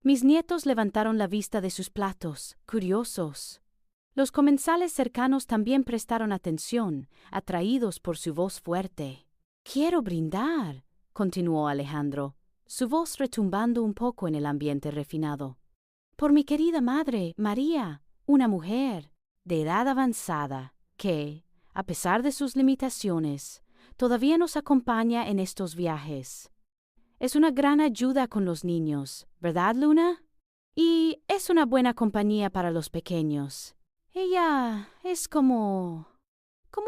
Mis nietos levantaron la vista de sus platos, curiosos. Los comensales cercanos también prestaron atención, atraídos por su voz fuerte. «Quiero brindar», continuó Alejandro, su voz retumbando un poco en el ambiente refinado. «Por mi querida madre, María, una mujer de edad avanzada que, a pesar de sus limitaciones, todavía nos acompaña en estos viajes. Es una gran ayuda con los niños, ¿verdad, Luna? Y es una buena compañía para los pequeños. Ella es como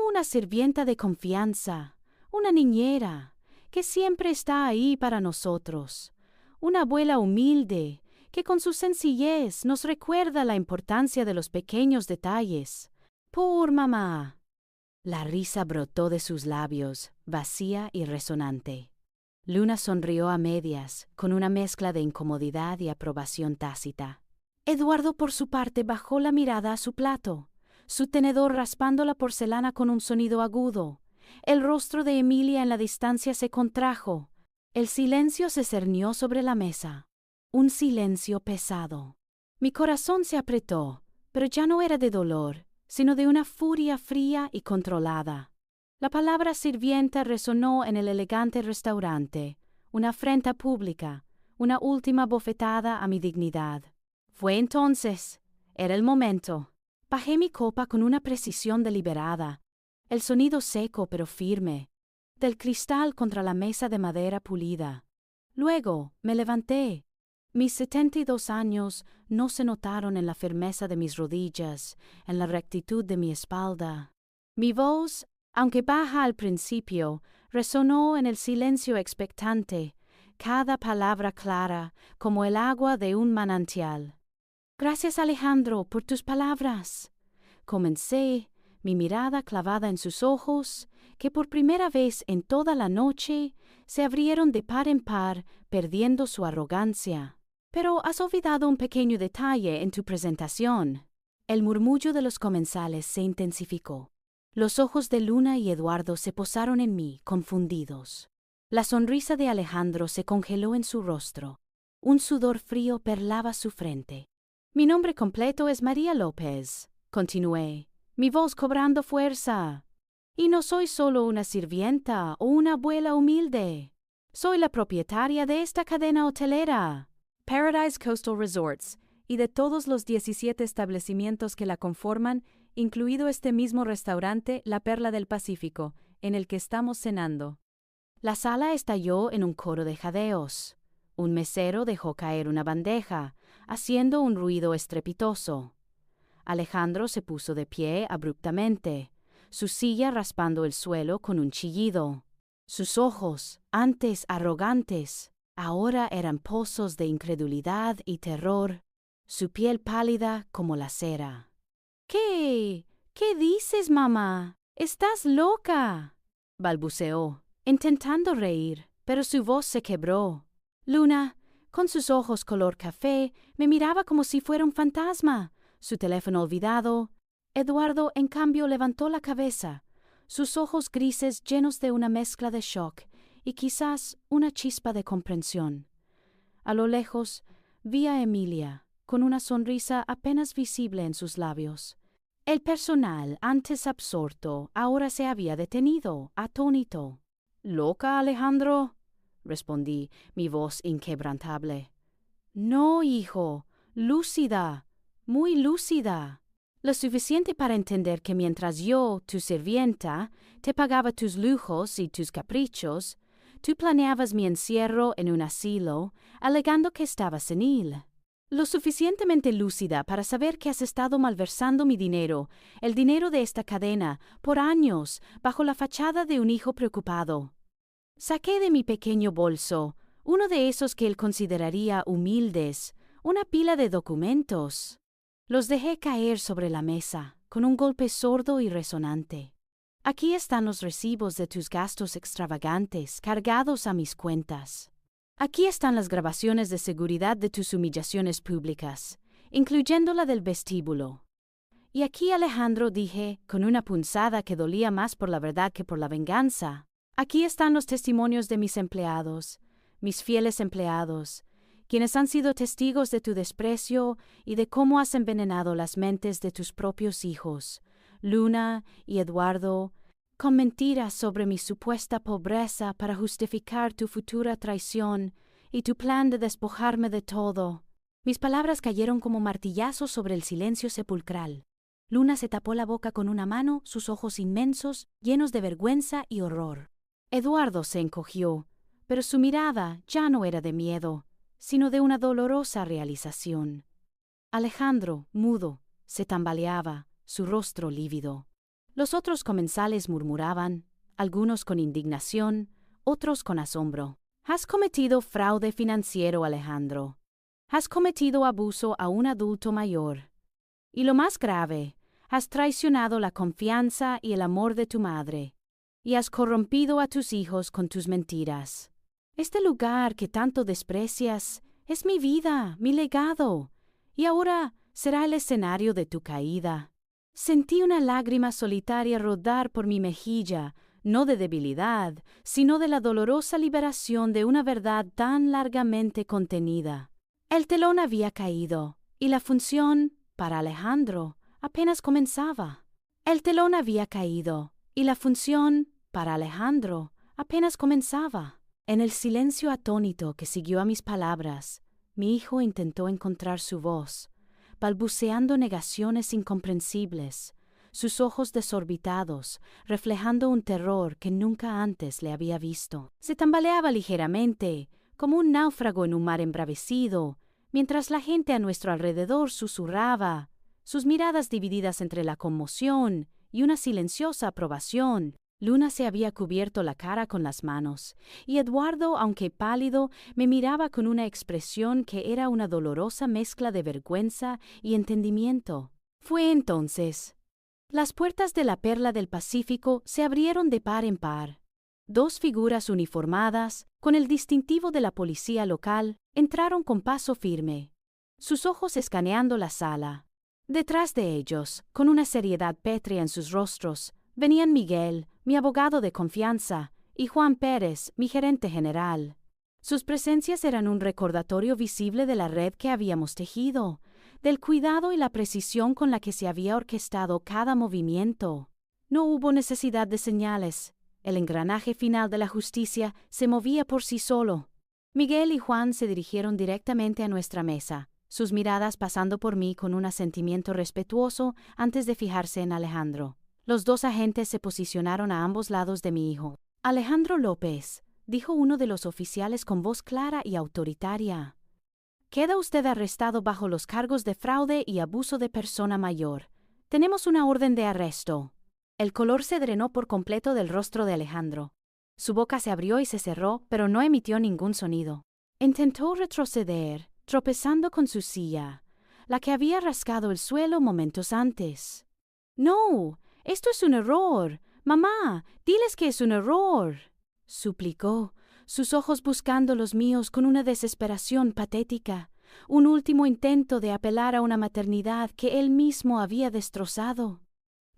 una sirvienta de confianza, una niñera, que siempre está ahí para nosotros, una abuela humilde, que con su sencillez nos recuerda la importancia de los pequeños detalles. ¡Por mamá!». La risa brotó de sus labios, vacía y resonante. Luna sonrió a medias, con una mezcla de incomodidad y aprobación tácita. Eduardo, por su parte, bajó la mirada a su plato, su tenedor raspando la porcelana con un sonido agudo. El rostro de Emilia en la distancia se contrajo. El silencio se cernió sobre la mesa. Un silencio pesado. Mi corazón se apretó, pero ya no era de dolor, sino de una furia fría y controlada. La palabra sirvienta resonó en el elegante restaurante, una afrenta pública, una última bofetada a mi dignidad. Fue entonces, era el momento. Bajé mi copa con una precisión deliberada, el sonido seco pero firme, del cristal contra la mesa de madera pulida. Luego me levanté. Mis 72 años no se notaron en la firmeza de mis rodillas, en la rectitud de mi espalda. Mi voz, aunque baja al principio, resonó en el silencio expectante, cada palabra clara, como el agua de un manantial. Gracias, Alejandro, por tus palabras. Comencé, mi mirada clavada en sus ojos, que por primera vez en toda la noche se abrieron de par en par, perdiendo su arrogancia. Pero has olvidado un pequeño detalle en tu presentación. El murmullo de los comensales se intensificó. Los ojos de Luna y Eduardo se posaron en mí, confundidos. La sonrisa de Alejandro se congeló en su rostro. Un sudor frío perlaba su frente. Mi nombre completo es María López, continué, mi voz cobrando fuerza. Y no soy solo una sirvienta o una abuela humilde. Soy la propietaria de esta cadena hotelera, Paradise Coastal Resorts, y de todos los 17 establecimientos que la conforman, incluido este mismo restaurante, La Perla del Pacífico, en el que estamos cenando. La sala estalló en un coro de jadeos. Un mesero dejó caer una bandeja, haciendo un ruido estrepitoso. Alejandro se puso de pie abruptamente, su silla raspando el suelo con un chillido. Sus ojos, antes arrogantes, ahora eran pozos de incredulidad y terror, su piel pálida como la cera. ¿Qué? ¿Qué dices, mamá? ¡Estás loca!, balbuceó, intentando reír, pero su voz se quebró. Luna, con sus ojos color café, me miraba como si fuera un fantasma, su teléfono olvidado. Eduardo, en cambio, levantó la cabeza, sus ojos grises llenos de una mezcla de shock y quizás una chispa de comprensión. A lo lejos, vi a Emilia, con una sonrisa apenas visible en sus labios. El personal, antes absorto, ahora se había detenido, atónito. ¿Loca, Alejandro?, respondí, mi voz inquebrantable. No, hijo, lúcida, muy lúcida. Lo suficiente para entender que mientras yo, tu sirvienta, te pagaba tus lujos y tus caprichos, tú planeabas mi encierro en un asilo, alegando que estaba senil. Lo suficientemente lúcida para saber que has estado malversando mi dinero, el dinero de esta cadena, por años, bajo la fachada de un hijo preocupado. Saqué de mi pequeño bolso, uno de esos que él consideraría humildes, una pila de documentos. Los dejé caer sobre la mesa, con un golpe sordo y resonante. Aquí están los recibos de tus gastos extravagantes, cargados a mis cuentas. Aquí están las grabaciones de seguridad de tus humillaciones públicas, incluyendo la del vestíbulo. Y aquí, Alejandro, dije, con una punzada que dolía más por la verdad que por la venganza, aquí están los testimonios de mis empleados, mis fieles empleados, quienes han sido testigos de tu desprecio y de cómo has envenenado las mentes de tus propios hijos, Luna y Eduardo, con mentiras sobre mi supuesta pobreza para justificar tu futura traición y tu plan de despojarme de todo. Mis palabras cayeron como martillazos sobre el silencio sepulcral. Luna se tapó la boca con una mano, sus ojos inmensos, llenos de vergüenza y horror. Eduardo se encogió, pero su mirada ya no era de miedo, sino de una dolorosa realización. Alejandro, mudo, se tambaleaba, su rostro lívido. Los otros comensales murmuraban, algunos con indignación, otros con asombro. Has cometido fraude financiero, Alejandro. Has cometido abuso a un adulto mayor. Y lo más grave, has traicionado la confianza y el amor de tu madre, y has corrompido a tus hijos con tus mentiras. Este lugar que tanto desprecias es mi vida, mi legado, y ahora será el escenario de tu caída. Sentí una lágrima solitaria rodar por mi mejilla, no de debilidad, sino de la dolorosa liberación de una verdad tan largamente contenida. El telón había caído, y la función, para Alejandro, apenas comenzaba. El telón había caído, y la función, para Alejandro, apenas comenzaba. En el silencio atónito que siguió a mis palabras, mi hijo intentó encontrar su voz, balbuceando negaciones incomprensibles, sus ojos desorbitados, reflejando un terror que nunca antes le había visto. Se tambaleaba ligeramente, como un náufrago en un mar embravecido, mientras la gente a nuestro alrededor susurraba, sus miradas divididas entre la conmoción y una silenciosa aprobación. Luna se había cubierto la cara con las manos, y Eduardo, aunque pálido, me miraba con una expresión que era una dolorosa mezcla de vergüenza y entendimiento. Fue entonces. Las puertas de la Perla del Pacífico se abrieron de par en par. Dos figuras uniformadas, con el distintivo de la policía local, entraron con paso firme, sus ojos escaneando la sala. Detrás de ellos, con una seriedad pétrea en sus rostros, venían Miguel, mi abogado de confianza, y Juan Pérez, mi gerente general. Sus presencias eran un recordatorio visible de la red que habíamos tejido, del cuidado y la precisión con la que se había orquestado cada movimiento. No hubo necesidad de señales. El engranaje final de la justicia se movía por sí solo. Miguel y Juan se dirigieron directamente a nuestra mesa, sus miradas pasando por mí con un asentimiento respetuoso antes de fijarse en Alejandro. Los dos agentes se posicionaron a ambos lados de mi hijo. Alejandro López, dijo uno de los oficiales con voz clara y autoritaria. Queda usted arrestado bajo los cargos de fraude y abuso de persona mayor. Tenemos una orden de arresto. El color se drenó por completo del rostro de Alejandro. Su boca se abrió y se cerró, pero no emitió ningún sonido. Intentó retroceder, tropezando con su silla, la que había rascado el suelo momentos antes. «No, esto es un error. Mamá, diles que es un error», suplicó, sus ojos buscando los míos con una desesperación patética, un último intento de apelar a una maternidad que él mismo había destrozado.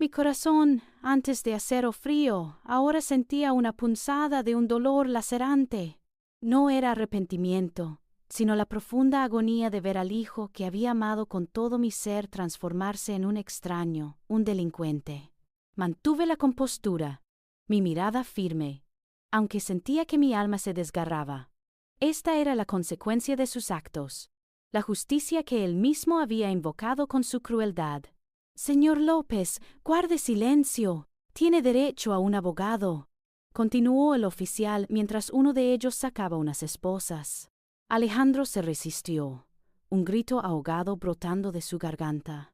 Mi corazón, antes de acero frío, ahora sentía una punzada de un dolor lacerante. No era arrepentimiento, sino la profunda agonía de ver al hijo que había amado con todo mi ser transformarse en un extraño, un delincuente. Mantuve la compostura, mi mirada firme, aunque sentía que mi alma se desgarraba. Esta era la consecuencia de sus actos, la justicia que él mismo había invocado con su crueldad. «Señor López, guarde silencio. Tiene derecho a un abogado», continuó el oficial mientras uno de ellos sacaba unas esposas. Alejandro se resistió, un grito ahogado brotando de su garganta.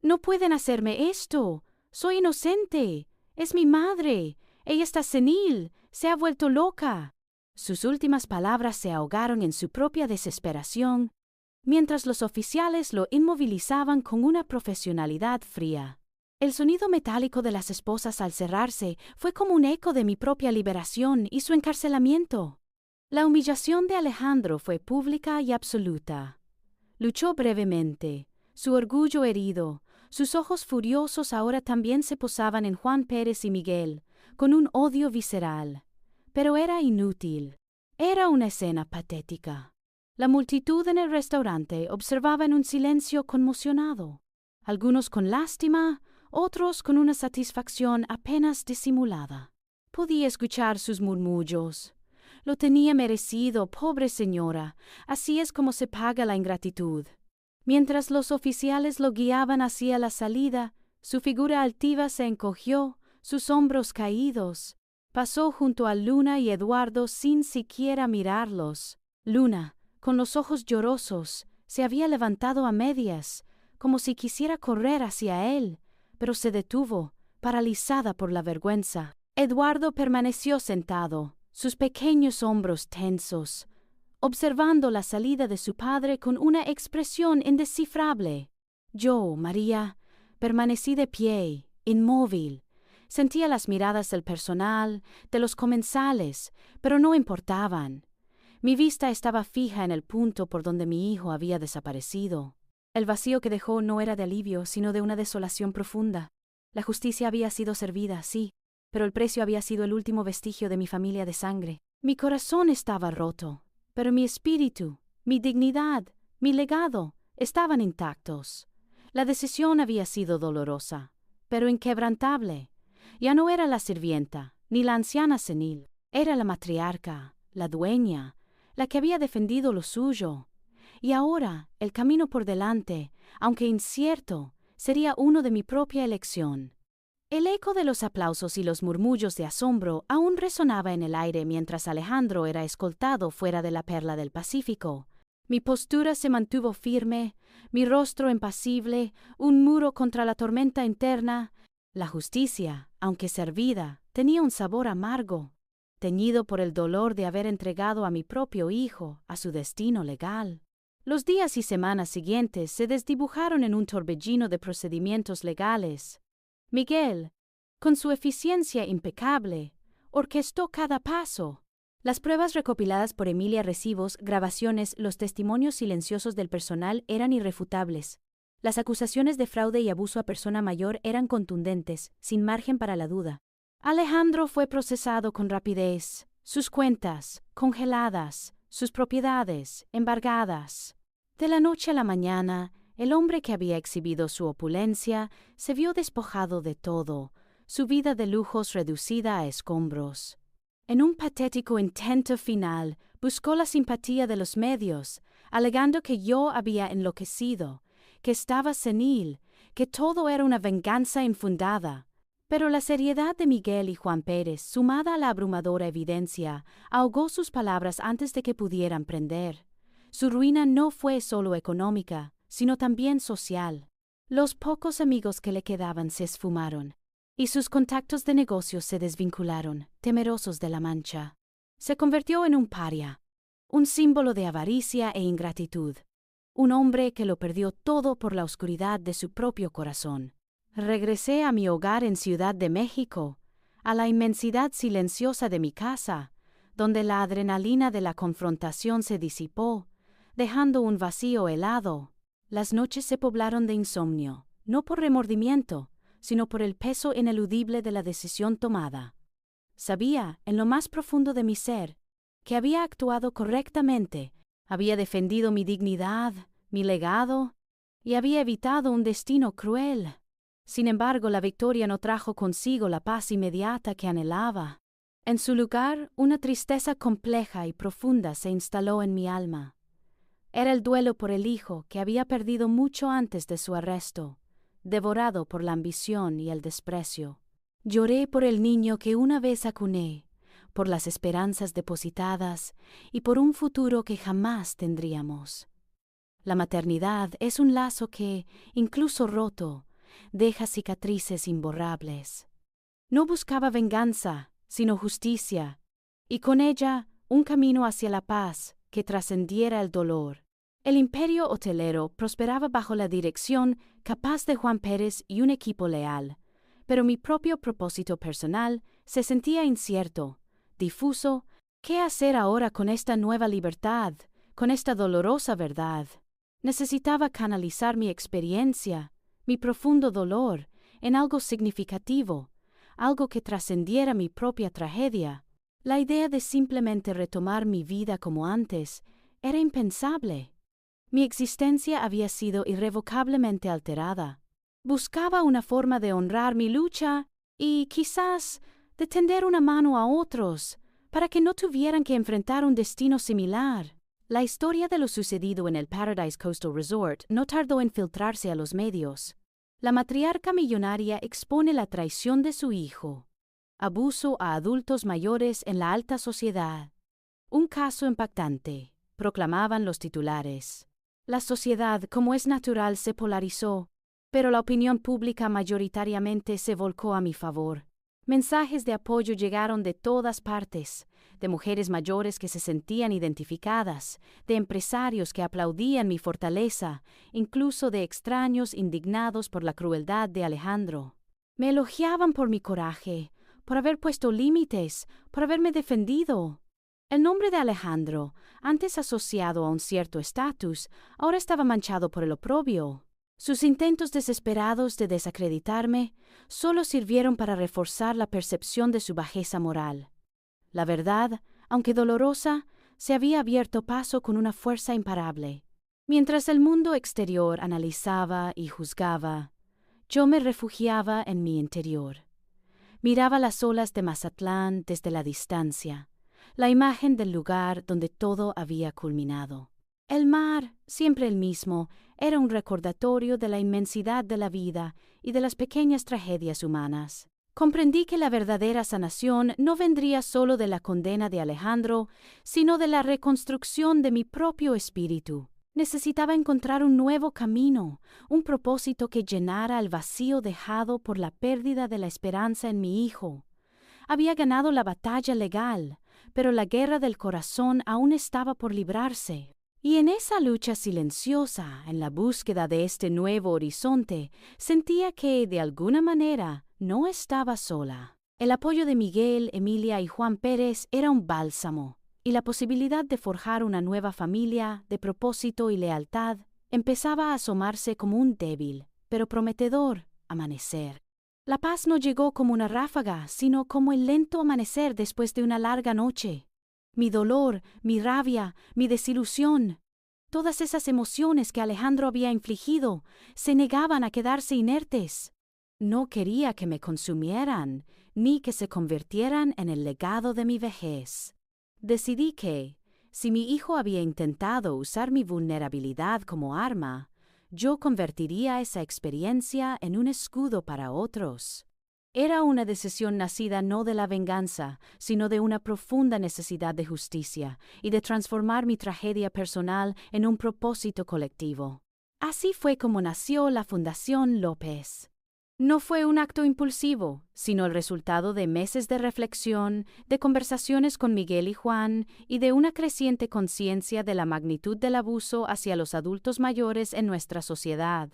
«No pueden hacerme esto. Soy inocente. Es mi madre. Ella está senil. Se ha vuelto loca». Sus últimas palabras se ahogaron en su propia desesperación, mientras los oficiales lo inmovilizaban con una profesionalidad fría. El sonido metálico de las esposas al cerrarse fue como un eco de mi propia liberación y su encarcelamiento. La humillación de Alejandro fue pública y absoluta. Luchó brevemente, su orgullo herido, sus ojos furiosos ahora también se posaban en Juan Pérez y Miguel, con un odio visceral. Pero era inútil. Era una escena patética. La multitud en el restaurante observaba en un silencio conmocionado, algunos con lástima, otros con una satisfacción apenas disimulada. Podía escuchar sus murmullos. «Lo tenía merecido, pobre señora, así es como se paga la ingratitud». Mientras los oficiales lo guiaban hacia la salida, su figura altiva se encogió, sus hombros caídos. Pasó junto a Luna y Eduardo sin siquiera mirarlos. Luna, con los ojos llorosos, se había levantado a medias, como si quisiera correr hacia él, pero se detuvo, paralizada por la vergüenza. Eduardo permaneció sentado, sus pequeños hombros tensos, observando la salida de su padre con una expresión indescifrable. Yo, María, permanecí de pie, inmóvil. Sentía las miradas del personal, de los comensales, pero no importaban. Mi vista estaba fija en el punto por donde mi hijo había desaparecido. El vacío que dejó no era de alivio, sino de una desolación profunda. La justicia había sido servida, sí, pero el precio había sido el último vestigio de mi familia de sangre. Mi corazón estaba roto, pero mi espíritu, mi dignidad, mi legado estaban intactos. La decisión había sido dolorosa, pero inquebrantable. Ya no era la sirvienta, ni la anciana senil. Era la matriarca, la dueña, la que había defendido lo suyo. Y ahora, el camino por delante, aunque incierto, sería uno de mi propia elección. El eco de los aplausos y los murmullos de asombro aún resonaba en el aire mientras Alejandro era escoltado fuera de la Perla del Pacífico. Mi postura se mantuvo firme, mi rostro impasible, un muro contra la tormenta interna. La justicia, aunque servida, tenía un sabor amargo, teñido por el dolor de haber entregado a mi propio hijo a su destino legal. Los días y semanas siguientes se desdibujaron en un torbellino de procedimientos legales. Miguel, con su eficiencia impecable, orquestó cada paso. Las pruebas recopiladas por Emilia Recibos, grabaciones, los testimonios silenciosos del personal eran irrefutables. Las acusaciones de fraude y abuso a persona mayor eran contundentes, sin margen para la duda. Alejandro fue procesado con rapidez, sus cuentas congeladas, sus propiedades embargadas. De la noche a la mañana, el hombre que había exhibido su opulencia se vio despojado de todo, su vida de lujos reducida a escombros. En un patético intento final, buscó la simpatía de los medios, alegando que yo había enloquecido, que estaba senil, que todo era una venganza infundada. Pero la seriedad de Miguel y Juan Pérez, sumada a la abrumadora evidencia, ahogó sus palabras antes de que pudieran prender. Su ruina no fue solo económica, sino también social. Los pocos amigos que le quedaban se esfumaron, y sus contactos de negocios se desvincularon, temerosos de la mancha. Se convirtió en un paria, un símbolo de avaricia e ingratitud, un hombre que lo perdió todo por la oscuridad de su propio corazón. Regresé a mi hogar en Ciudad de México, a la inmensidad silenciosa de mi casa, donde la adrenalina de la confrontación se disipó, dejando un vacío helado. Las noches se poblaron de insomnio, no por remordimiento, sino por el peso ineludible de la decisión tomada. Sabía, en lo más profundo de mi ser, que había actuado correctamente, había defendido mi dignidad, mi legado, y había evitado un destino cruel. Sin embargo, la victoria no trajo consigo la paz inmediata que anhelaba. En su lugar, una tristeza compleja y profunda se instaló en mi alma. Era el duelo por el hijo que había perdido mucho antes de su arresto, devorado por la ambición y el desprecio. Lloré por el niño que una vez acuné, por las esperanzas depositadas y por un futuro que jamás tendríamos. La maternidad es un lazo que, incluso roto, deja cicatrices imborrables. No buscaba venganza, sino justicia, y con ella un camino hacia la paz que trascendiera el dolor. El imperio hotelero prosperaba bajo la dirección capaz de Juan Pérez y un equipo leal, pero mi propio propósito personal se sentía incierto, difuso. ¿Qué hacer ahora con esta nueva libertad, con esta dolorosa verdad? Necesitaba canalizar mi experiencia, mi profundo dolor, en algo significativo, algo que trascendiera mi propia tragedia. La idea de simplemente retomar mi vida como antes era impensable. Mi existencia había sido irrevocablemente alterada. Buscaba una forma de honrar mi lucha y, quizás, de tender una mano a otros, para que no tuvieran que enfrentar un destino similar. La historia de lo sucedido en el Paradise Coastal Resort no tardó en filtrarse a los medios. La matriarca millonaria expone la traición de su hijo, abuso a adultos mayores en la alta sociedad. Un caso impactante, proclamaban los titulares. La sociedad, como es natural, se polarizó, pero la opinión pública mayoritariamente se volcó a mi favor. Mensajes de apoyo llegaron de todas partes, de mujeres mayores que se sentían identificadas, de empresarios que aplaudían mi fortaleza, incluso de extraños indignados por la crueldad de Alejandro. Me elogiaban por mi coraje, por haber puesto límites, por haberme defendido. El nombre de Alejandro, antes asociado a un cierto estatus, ahora estaba manchado por el oprobio. Sus intentos desesperados de desacreditarme solo sirvieron para reforzar la percepción de su bajeza moral. La verdad, aunque dolorosa, se había abierto paso con una fuerza imparable. Mientras el mundo exterior analizaba y juzgaba, yo me refugiaba en mi interior. Miraba las olas de Mazatlán desde la distancia, la imagen del lugar donde todo había culminado. El mar, siempre el mismo, era un recordatorio de la inmensidad de la vida y de las pequeñas tragedias humanas. Comprendí que la verdadera sanación no vendría solo de la condena de Alejandro, sino de la reconstrucción de mi propio espíritu. Necesitaba encontrar un nuevo camino, un propósito que llenara el vacío dejado por la pérdida de la esperanza en mi hijo. Había ganado la batalla legal, pero la guerra del corazón aún estaba por librarse. Y en esa lucha silenciosa, en la búsqueda de este nuevo horizonte, sentía que, de alguna manera, no estaba sola. El apoyo de Miguel, Emilia y Juan Pérez era un bálsamo, y la posibilidad de forjar una nueva familia, de propósito y lealtad, empezaba a asomarse como un débil, pero prometedor, amanecer. La paz no llegó como una ráfaga, sino como el lento amanecer después de una larga noche. Mi dolor, mi rabia, mi desilusión, todas esas emociones que Alejandro había infligido, se negaban a quedarse inertes. No quería que me consumieran, ni que se convirtieran en el legado de mi vejez. Decidí que, si mi hijo había intentado usar mi vulnerabilidad como arma, yo convertiría esa experiencia en un escudo para otros. Era una decisión nacida no de la venganza, sino de una profunda necesidad de justicia y de transformar mi tragedia personal en un propósito colectivo. Así fue como nació la Fundación López. No fue un acto impulsivo, sino el resultado de meses de reflexión, de conversaciones con Miguel y Juan y de una creciente conciencia de la magnitud del abuso hacia los adultos mayores en nuestra sociedad.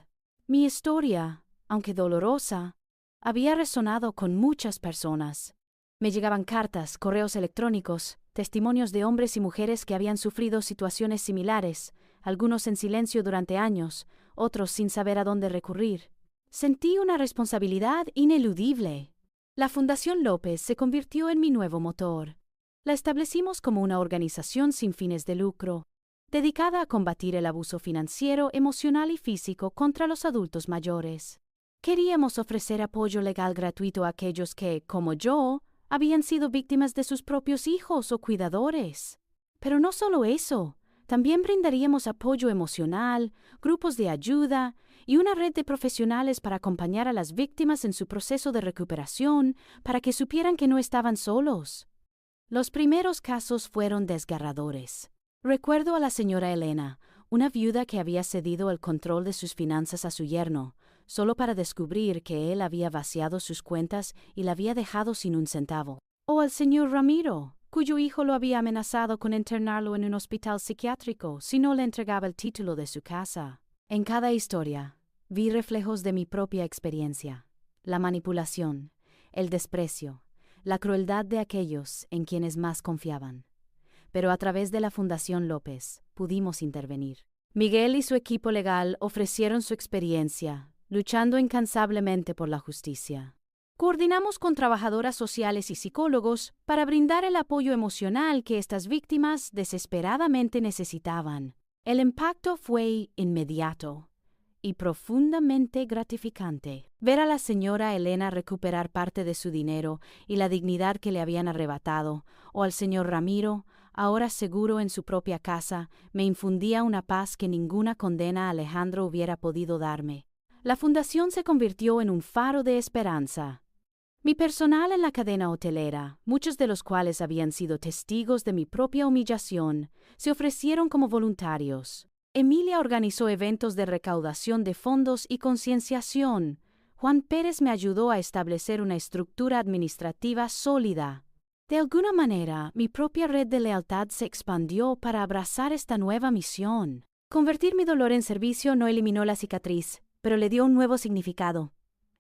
Mi historia, aunque dolorosa, había resonado con muchas personas. Me llegaban cartas, correos electrónicos, testimonios de hombres y mujeres que habían sufrido situaciones similares, algunos en silencio durante años, otros sin saber a dónde recurrir. Sentí una responsabilidad ineludible. La Fundación López se convirtió en mi nuevo motor. La establecimos como una organización sin fines de lucro, dedicada a combatir el abuso financiero, emocional y físico contra los adultos mayores. Queríamos ofrecer apoyo legal gratuito a aquellos que, como yo, habían sido víctimas de sus propios hijos o cuidadores. Pero no solo eso, también brindaríamos apoyo emocional, grupos de ayuda y una red de profesionales para acompañar a las víctimas en su proceso de recuperación, para que supieran que no estaban solos. Los primeros casos fueron desgarradores. Recuerdo a la señora Elena, una viuda que había cedido el control de sus finanzas a su yerno, solo para descubrir que él había vaciado sus cuentas y la había dejado sin un centavo. O al señor Ramiro, cuyo hijo lo había amenazado con internarlo en un hospital psiquiátrico si no le entregaba el título de su casa. En cada historia, vi reflejos de mi propia experiencia: la manipulación, el desprecio, la crueldad de aquellos en quienes más confiaban. Pero a través de la Fundación López pudimos intervenir. Miguel y su equipo legal ofrecieron su experiencia, luchando incansablemente por la justicia. Coordinamos con trabajadoras sociales y psicólogos para brindar el apoyo emocional que estas víctimas desesperadamente necesitaban. El impacto fue inmediato y profundamente gratificante. Ver a la señora Elena recuperar parte de su dinero y la dignidad que le habían arrebatado, o al señor Ramiro, ahora seguro en su propia casa, me infundía una paz que ninguna condena a Alejandro hubiera podido darme. La fundación se convirtió en un faro de esperanza. Mi personal en la cadena hotelera, muchos de los cuales habían sido testigos de mi propia humillación, se ofrecieron como voluntarios. Emilia organizó eventos de recaudación de fondos y concienciación. Juan Pérez me ayudó a establecer una estructura administrativa sólida. De alguna manera, mi propia red de lealtad se expandió para abrazar esta nueva misión. Convertir mi dolor en servicio no eliminó la cicatriz, pero le dio un nuevo significado.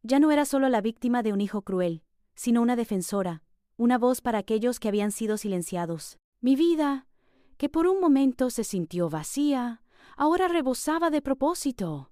Ya no era solo la víctima de un hijo cruel, sino una defensora, una voz para aquellos que habían sido silenciados. Mi vida, que por un momento se sintió vacía, ahora rebosaba de propósito.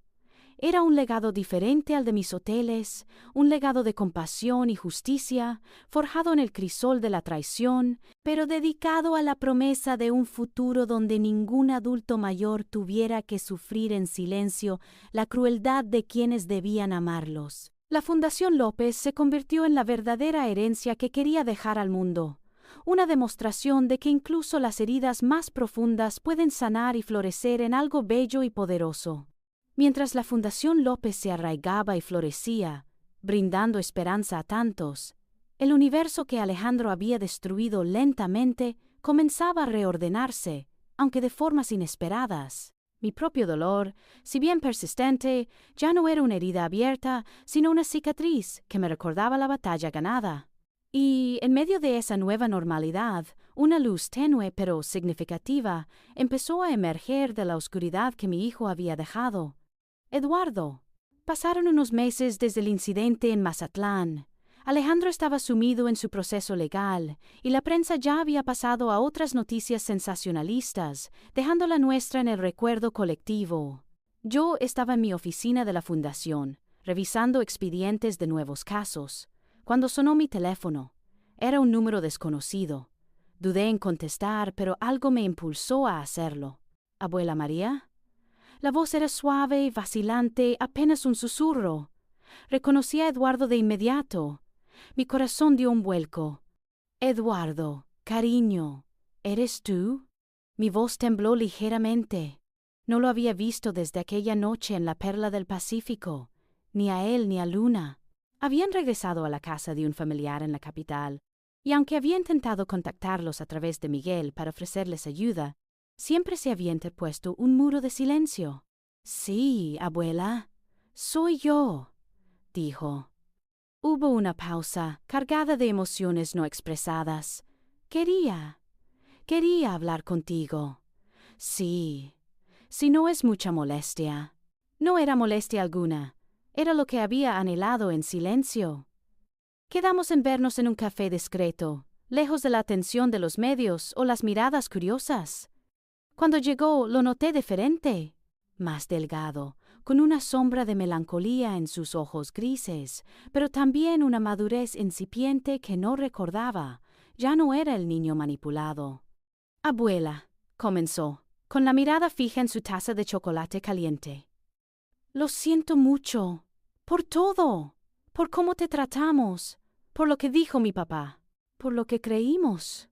Era un legado diferente al de mis hoteles, un legado de compasión y justicia, forjado en el crisol de la traición, pero dedicado a la promesa de un futuro donde ningún adulto mayor tuviera que sufrir en silencio la crueldad de quienes debían amarlos. La Fundación López se convirtió en la verdadera herencia que quería dejar al mundo, una demostración de que incluso las heridas más profundas pueden sanar y florecer en algo bello y poderoso. Mientras la Fundación López se arraigaba y florecía, brindando esperanza a tantos, el universo que Alejandro había destruido lentamente comenzaba a reordenarse, aunque de formas inesperadas. Mi propio dolor, si bien persistente, ya no era una herida abierta, sino una cicatriz que me recordaba la batalla ganada. Y, en medio de esa nueva normalidad, una luz tenue pero significativa empezó a emerger de la oscuridad que mi hijo había dejado. Eduardo. Pasaron unos meses desde el incidente en Mazatlán. Alejandro estaba sumido en su proceso legal, y la prensa ya había pasado a otras noticias sensacionalistas, dejando la nuestra en el recuerdo colectivo. Yo estaba en mi oficina de la fundación, revisando expedientes de nuevos casos, cuando sonó mi teléfono. Era un número desconocido. Dudé en contestar, pero algo me impulsó a hacerlo. ¿Abuela María? La voz era suave, vacilante, apenas un susurro. Reconocí a Eduardo de inmediato. Mi corazón dio un vuelco. Eduardo, cariño, ¿eres tú? Mi voz tembló ligeramente. No lo había visto desde aquella noche en la Perla del Pacífico, ni a él ni a Luna. Habían regresado a la casa de un familiar en la capital, y aunque había intentado contactarlos a través de Miguel para ofrecerles ayuda, siempre se había interpuesto un muro de silencio. Sí, abuela, soy yo, dijo. Hubo una pausa, cargada de emociones no expresadas. Quería hablar contigo. Sí, si no es mucha molestia. No era molestia alguna. Era lo que había anhelado en silencio. Quedamos en vernos en un café discreto, lejos de la atención de los medios o las miradas curiosas. Cuando llegó, lo noté diferente, más delgado, con una sombra de melancolía en sus ojos grises, pero también una madurez incipiente que no recordaba. Ya no era el niño manipulado. Abuela, comenzó, con la mirada fija en su taza de chocolate caliente. Lo siento mucho, por todo, por cómo te tratamos, por lo que dijo mi papá, por lo que creímos.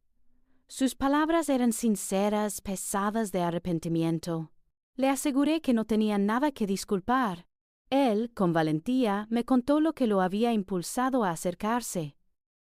Sus palabras eran sinceras, pesadas de arrepentimiento. Le aseguré que no tenía nada que disculpar. Él, con valentía, me contó lo que lo había impulsado a acercarse.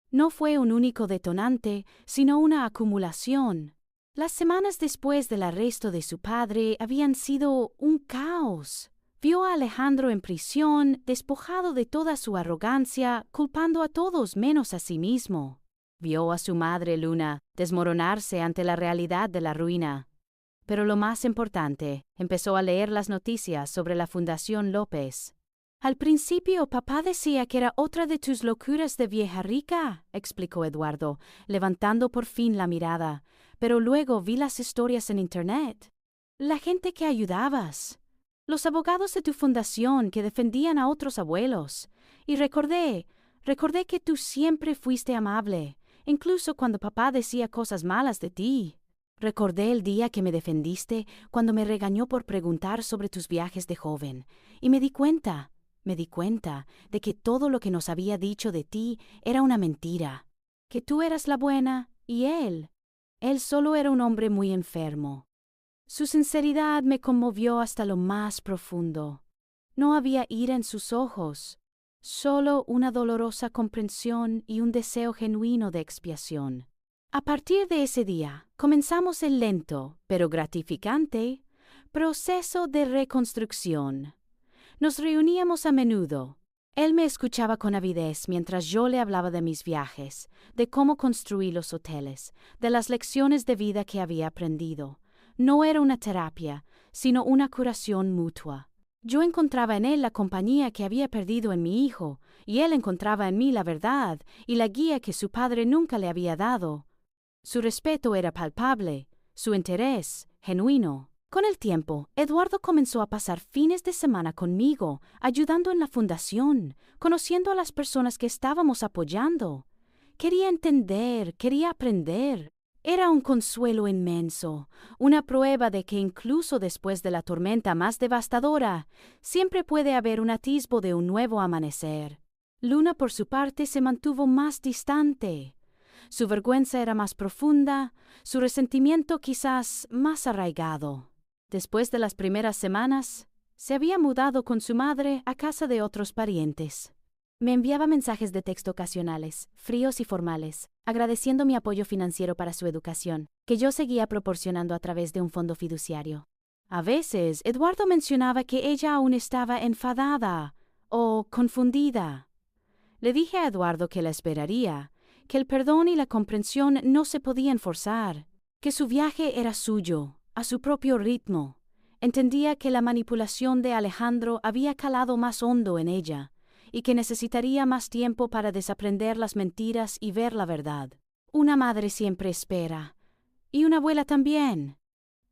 No fue un único detonante, sino una acumulación. Las semanas después del arresto de su padre habían sido un caos. Vio a Alejandro en prisión, despojado de toda su arrogancia, culpando a todos menos a sí mismo. Vio a su madre, Luna, desmoronarse ante la realidad de la ruina. Pero lo más importante, empezó a leer las noticias sobre la Fundación López. Al principio, papá decía que era otra de tus locuras de vieja rica, explicó Eduardo, levantando por fin la mirada. Pero luego vi las historias en Internet. La gente que ayudabas. Los abogados de tu fundación que defendían a otros abuelos. Y recordé que tú siempre fuiste amable, incluso cuando papá decía cosas malas de ti. Recordé el día que me defendiste cuando me regañó por preguntar sobre tus viajes de joven, y me di cuenta de que todo lo que nos había dicho de ti era una mentira, que tú eras la buena y él solo era un hombre muy enfermo. Su sinceridad me conmovió hasta lo más profundo. No había ira en sus ojos, solo una dolorosa comprensión y un deseo genuino de expiación. A partir de ese día, comenzamos el lento, pero gratificante, proceso de reconstrucción. Nos reuníamos a menudo. Él me escuchaba con avidez mientras yo le hablaba de mis viajes, de cómo construí los hoteles, de las lecciones de vida que había aprendido. No era una terapia, sino una curación mutua. Yo encontraba en él la compañía que había perdido en mi hijo, y él encontraba en mí la verdad y la guía que su padre nunca le había dado. Su respeto era palpable, su interés, genuino. Con el tiempo, Eduardo comenzó a pasar fines de semana conmigo, ayudando en la fundación, conociendo a las personas que estábamos apoyando. Quería entender, quería aprender. Era un consuelo inmenso, una prueba de que incluso después de la tormenta más devastadora, siempre puede haber un atisbo de un nuevo amanecer. Luna, por su parte, se mantuvo más distante. Su vergüenza era más profunda, su resentimiento quizás más arraigado. Después de las primeras semanas, se había mudado con su madre a casa de otros parientes. Me enviaba mensajes de texto ocasionales, fríos y formales, agradeciendo mi apoyo financiero para su educación, que yo seguía proporcionando a través de un fondo fiduciario. A veces, Eduardo mencionaba que ella aún estaba enfadada o confundida. Le dije a Eduardo que la esperaría, que el perdón y la comprensión no se podían forzar, que su viaje era suyo, a su propio ritmo. Entendía que la manipulación de Alejandro había calado más hondo en ella, y que necesitaría más tiempo para desaprender las mentiras y ver la verdad. Una madre siempre espera, y una abuela también.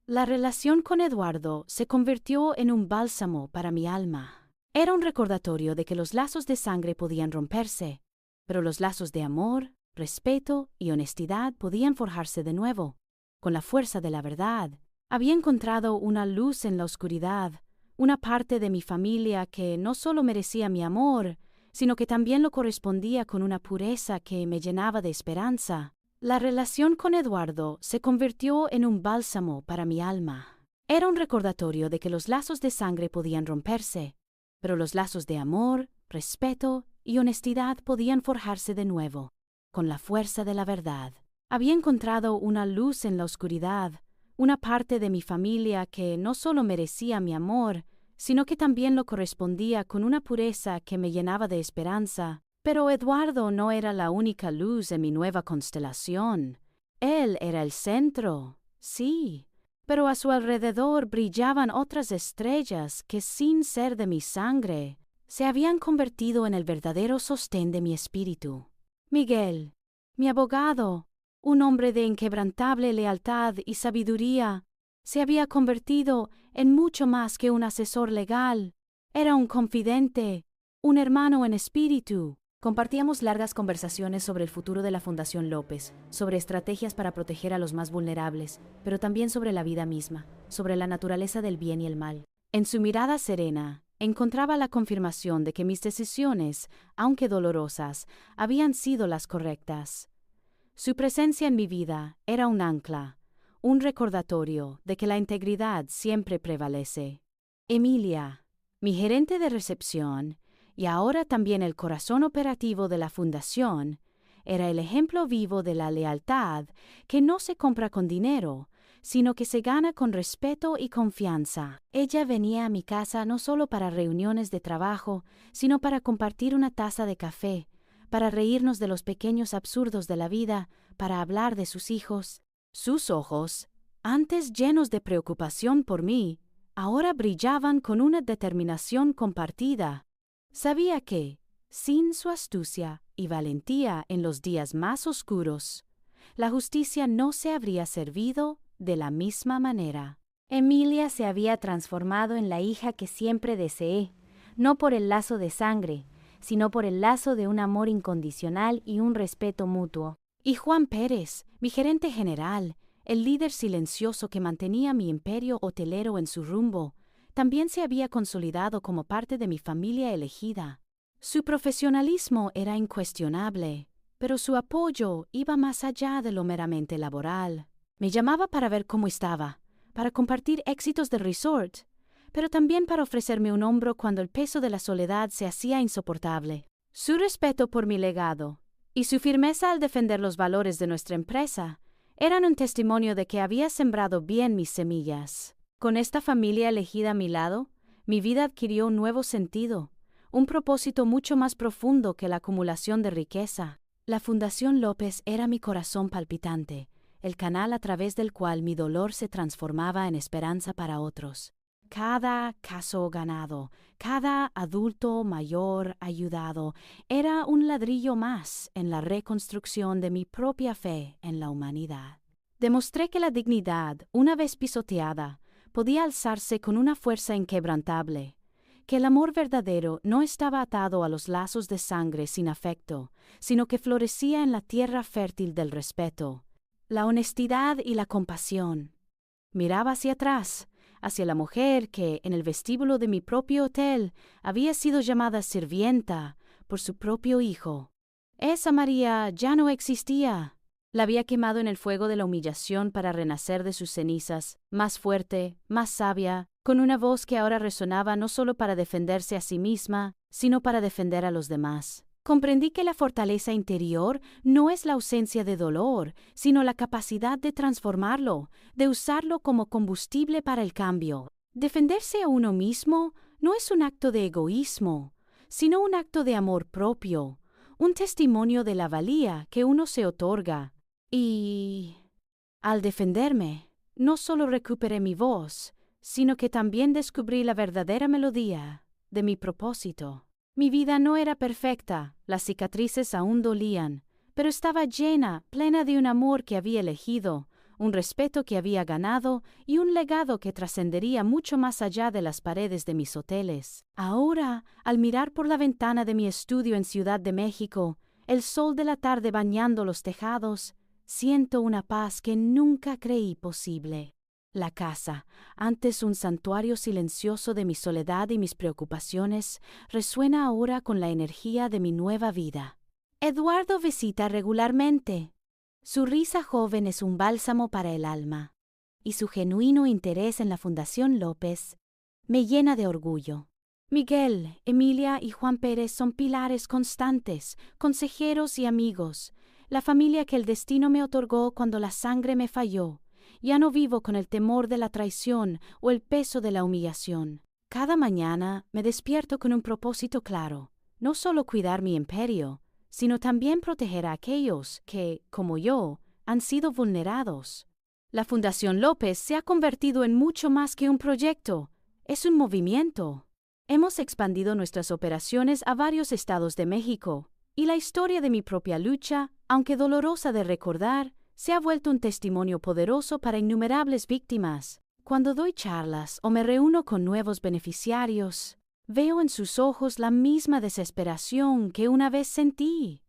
La relación con Eduardo se convirtió en un bálsamo para mi alma. Era un recordatorio de que los lazos de sangre podían romperse, pero los lazos de amor, respeto y honestidad podían forjarse de nuevo, con la fuerza de la verdad. Había encontrado una luz en la oscuridad, una parte de mi familia que no solo merecía mi amor, sino que también lo correspondía con una pureza que me llenaba de esperanza. La relación con Eduardo se convirtió en un bálsamo para mi alma. Era un recordatorio de que los lazos de sangre podían romperse, pero los lazos de amor, respeto y honestidad podían forjarse de nuevo, con la fuerza de la verdad. Había encontrado una luz en la oscuridad, una parte de mi familia que no solo merecía mi amor, sino que también lo correspondía con una pureza que me llenaba de esperanza. Pero Eduardo no era la única luz en mi nueva constelación. Él era el centro, sí, pero a su alrededor brillaban otras estrellas que, sin ser de mi sangre, se habían convertido en el verdadero sostén de mi espíritu. Miguel, mi abogado, un hombre de inquebrantable lealtad y sabiduría, se había convertido en mucho más que un asesor legal. Era un confidente, un hermano en espíritu. Compartíamos largas conversaciones sobre el futuro de la Fundación López, sobre estrategias para proteger a los más vulnerables, pero también sobre la vida misma, sobre la naturaleza del bien y el mal. En su mirada serena, encontraba la confirmación de que mis decisiones, aunque dolorosas, habían sido las correctas. Su presencia en mi vida era un ancla, un recordatorio de que la integridad siempre prevalece. Emilia, mi gerente de recepción, y ahora también el corazón operativo de la fundación, era el ejemplo vivo de la lealtad que no se compra con dinero, sino que se gana con respeto y confianza. Ella venía a mi casa no solo para reuniones de trabajo, sino para compartir una taza de café, para reírnos de los pequeños absurdos de la vida, para hablar de sus hijos. Sus ojos, antes llenos de preocupación por mí, ahora brillaban con una determinación compartida. Sabía que, sin su astucia y valentía en los días más oscuros, la justicia no se habría servido de la misma manera. Emilia se había transformado en la hija que siempre deseé, no por el lazo de sangre, sino por el lazo de un amor incondicional y un respeto mutuo. Y Juan Pérez, mi gerente general, el líder silencioso que mantenía mi imperio hotelero en su rumbo, también se había consolidado como parte de mi familia elegida. Su profesionalismo era incuestionable, pero su apoyo iba más allá de lo meramente laboral. Me llamaba para ver cómo estaba, para compartir éxitos del resort, pero también para ofrecerme un hombro cuando el peso de la soledad se hacía insoportable. Su respeto por mi legado y su firmeza al defender los valores de nuestra empresa eran un testimonio de que había sembrado bien mis semillas. Con esta familia elegida a mi lado, mi vida adquirió un nuevo sentido, un propósito mucho más profundo que la acumulación de riqueza. La Fundación López era mi corazón palpitante, el canal a través del cual mi dolor se transformaba en esperanza para otros. Cada caso ganado, cada adulto mayor ayudado, era un ladrillo más en la reconstrucción de mi propia fe en la humanidad. Demostré que la dignidad, una vez pisoteada, podía alzarse con una fuerza inquebrantable, que el amor verdadero no estaba atado a los lazos de sangre sin afecto, sino que florecía en la tierra fértil del respeto, la honestidad y la compasión. Miraba hacia atrás, hacia la mujer que, en el vestíbulo de mi propio hotel, había sido llamada sirvienta por su propio hijo. Esa María ya no existía. La había quemado en el fuego de la humillación para renacer de sus cenizas, más fuerte, más sabia, con una voz que ahora resonaba no solo para defenderse a sí misma, sino para defender a los demás. Comprendí que la fortaleza interior no es la ausencia de dolor, sino la capacidad de transformarlo, de usarlo como combustible para el cambio. Defenderse a uno mismo no es un acto de egoísmo, sino un acto de amor propio, un testimonio de la valía que uno se otorga. Y al defenderme, no solo recuperé mi voz, sino que también descubrí la verdadera melodía de mi propósito. Mi vida no era perfecta, las cicatrices aún dolían, pero estaba llena, plena de un amor que había elegido, un respeto que había ganado y un legado que trascendería mucho más allá de las paredes de mis hoteles. Ahora, al mirar por la ventana de mi estudio en Ciudad de México, el sol de la tarde bañando los tejados, siento una paz que nunca creí posible. La casa, antes un santuario silencioso de mi soledad y mis preocupaciones, resuena ahora con la energía de mi nueva vida. Eduardo visita regularmente. Su risa joven es un bálsamo para el alma, y su genuino interés en la Fundación López me llena de orgullo. Miguel, Emilia y Juan Pérez son pilares constantes, consejeros y amigos, la familia que el destino me otorgó cuando la sangre me falló. Ya no vivo con el temor de la traición o el peso de la humillación. Cada mañana me despierto con un propósito claro, no solo cuidar mi imperio, sino también proteger a aquellos que, como yo, han sido vulnerados. La Fundación López se ha convertido en mucho más que un proyecto, es un movimiento. Hemos expandido nuestras operaciones a varios estados de México, y la historia de mi propia lucha, aunque dolorosa de recordar, se ha vuelto un testimonio poderoso para innumerables víctimas. Cuando doy charlas o me reúno con nuevos beneficiarios, veo en sus ojos la misma desesperación que una vez sentí.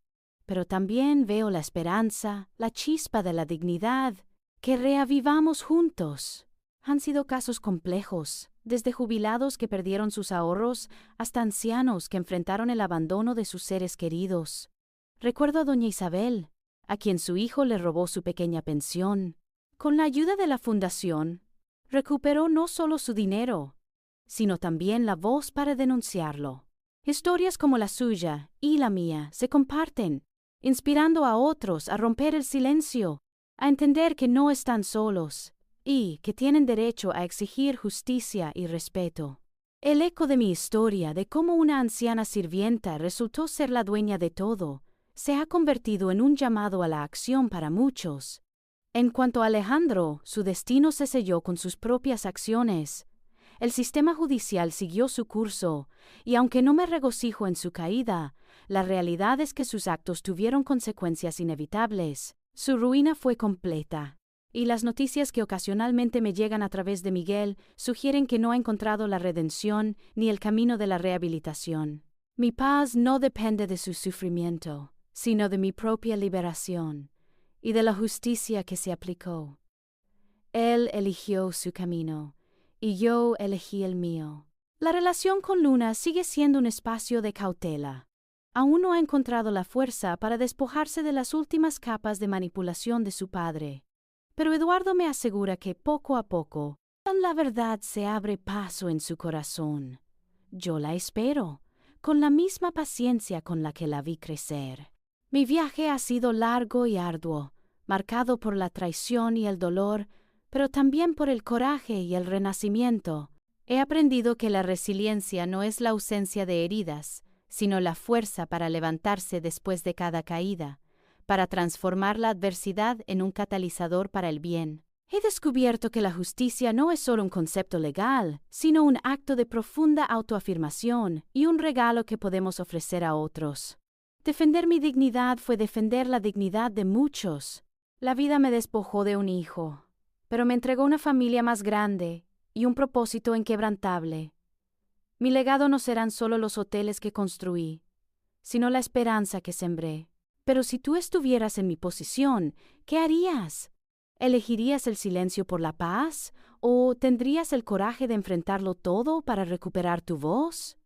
Pero también veo la esperanza, la chispa de la dignidad, que reavivamos juntos. Han sido casos complejos, desde jubilados que perdieron sus ahorros hasta ancianos que enfrentaron el abandono de sus seres queridos. Recuerdo a doña Isabel, a quien su hijo le robó su pequeña pensión. Con la ayuda de la fundación, recuperó no solo su dinero, sino también la voz para denunciarlo. Historias como la suya y la mía se comparten, inspirando a otros a romper el silencio, a entender que no están solos y que tienen derecho a exigir justicia y respeto. El eco de mi historia de cómo una anciana sirvienta resultó ser la dueña de todo, se ha convertido en un llamado a la acción para muchos. En cuanto a Alejandro, su destino se selló con sus propias acciones. El sistema judicial siguió su curso, y aunque no me regocijo en su caída, la realidad es que sus actos tuvieron consecuencias inevitables. Su ruina fue completa, y las noticias que ocasionalmente me llegan a través de Miguel sugieren que no ha encontrado la redención ni el camino de la rehabilitación. Mi paz no depende de su sufrimiento, sino de mi propia liberación y de la justicia que se aplicó. Él eligió su camino, y yo elegí el mío. La relación con Luna sigue siendo un espacio de cautela. Aún no ha encontrado la fuerza para despojarse de las últimas capas de manipulación de su padre. Pero Eduardo me asegura que poco a poco, la verdad se abre paso en su corazón. Yo la espero, con la misma paciencia con la que la vi crecer. Mi viaje ha sido largo y arduo, marcado por la traición y el dolor, pero también por el coraje y el renacimiento. He aprendido que la resiliencia no es la ausencia de heridas, sino la fuerza para levantarse después de cada caída, para transformar la adversidad en un catalizador para el bien. He descubierto que la justicia no es solo un concepto legal, sino un acto de profunda autoafirmación y un regalo que podemos ofrecer a otros. Defender mi dignidad fue defender la dignidad de muchos. La vida me despojó de un hijo, pero me entregó una familia más grande y un propósito inquebrantable. Mi legado no serán solo los hoteles que construí, sino la esperanza que sembré. Pero si tú estuvieras en mi posición, ¿qué harías? ¿Elegirías el silencio por la paz o tendrías el coraje de enfrentarlo todo para recuperar tu voz?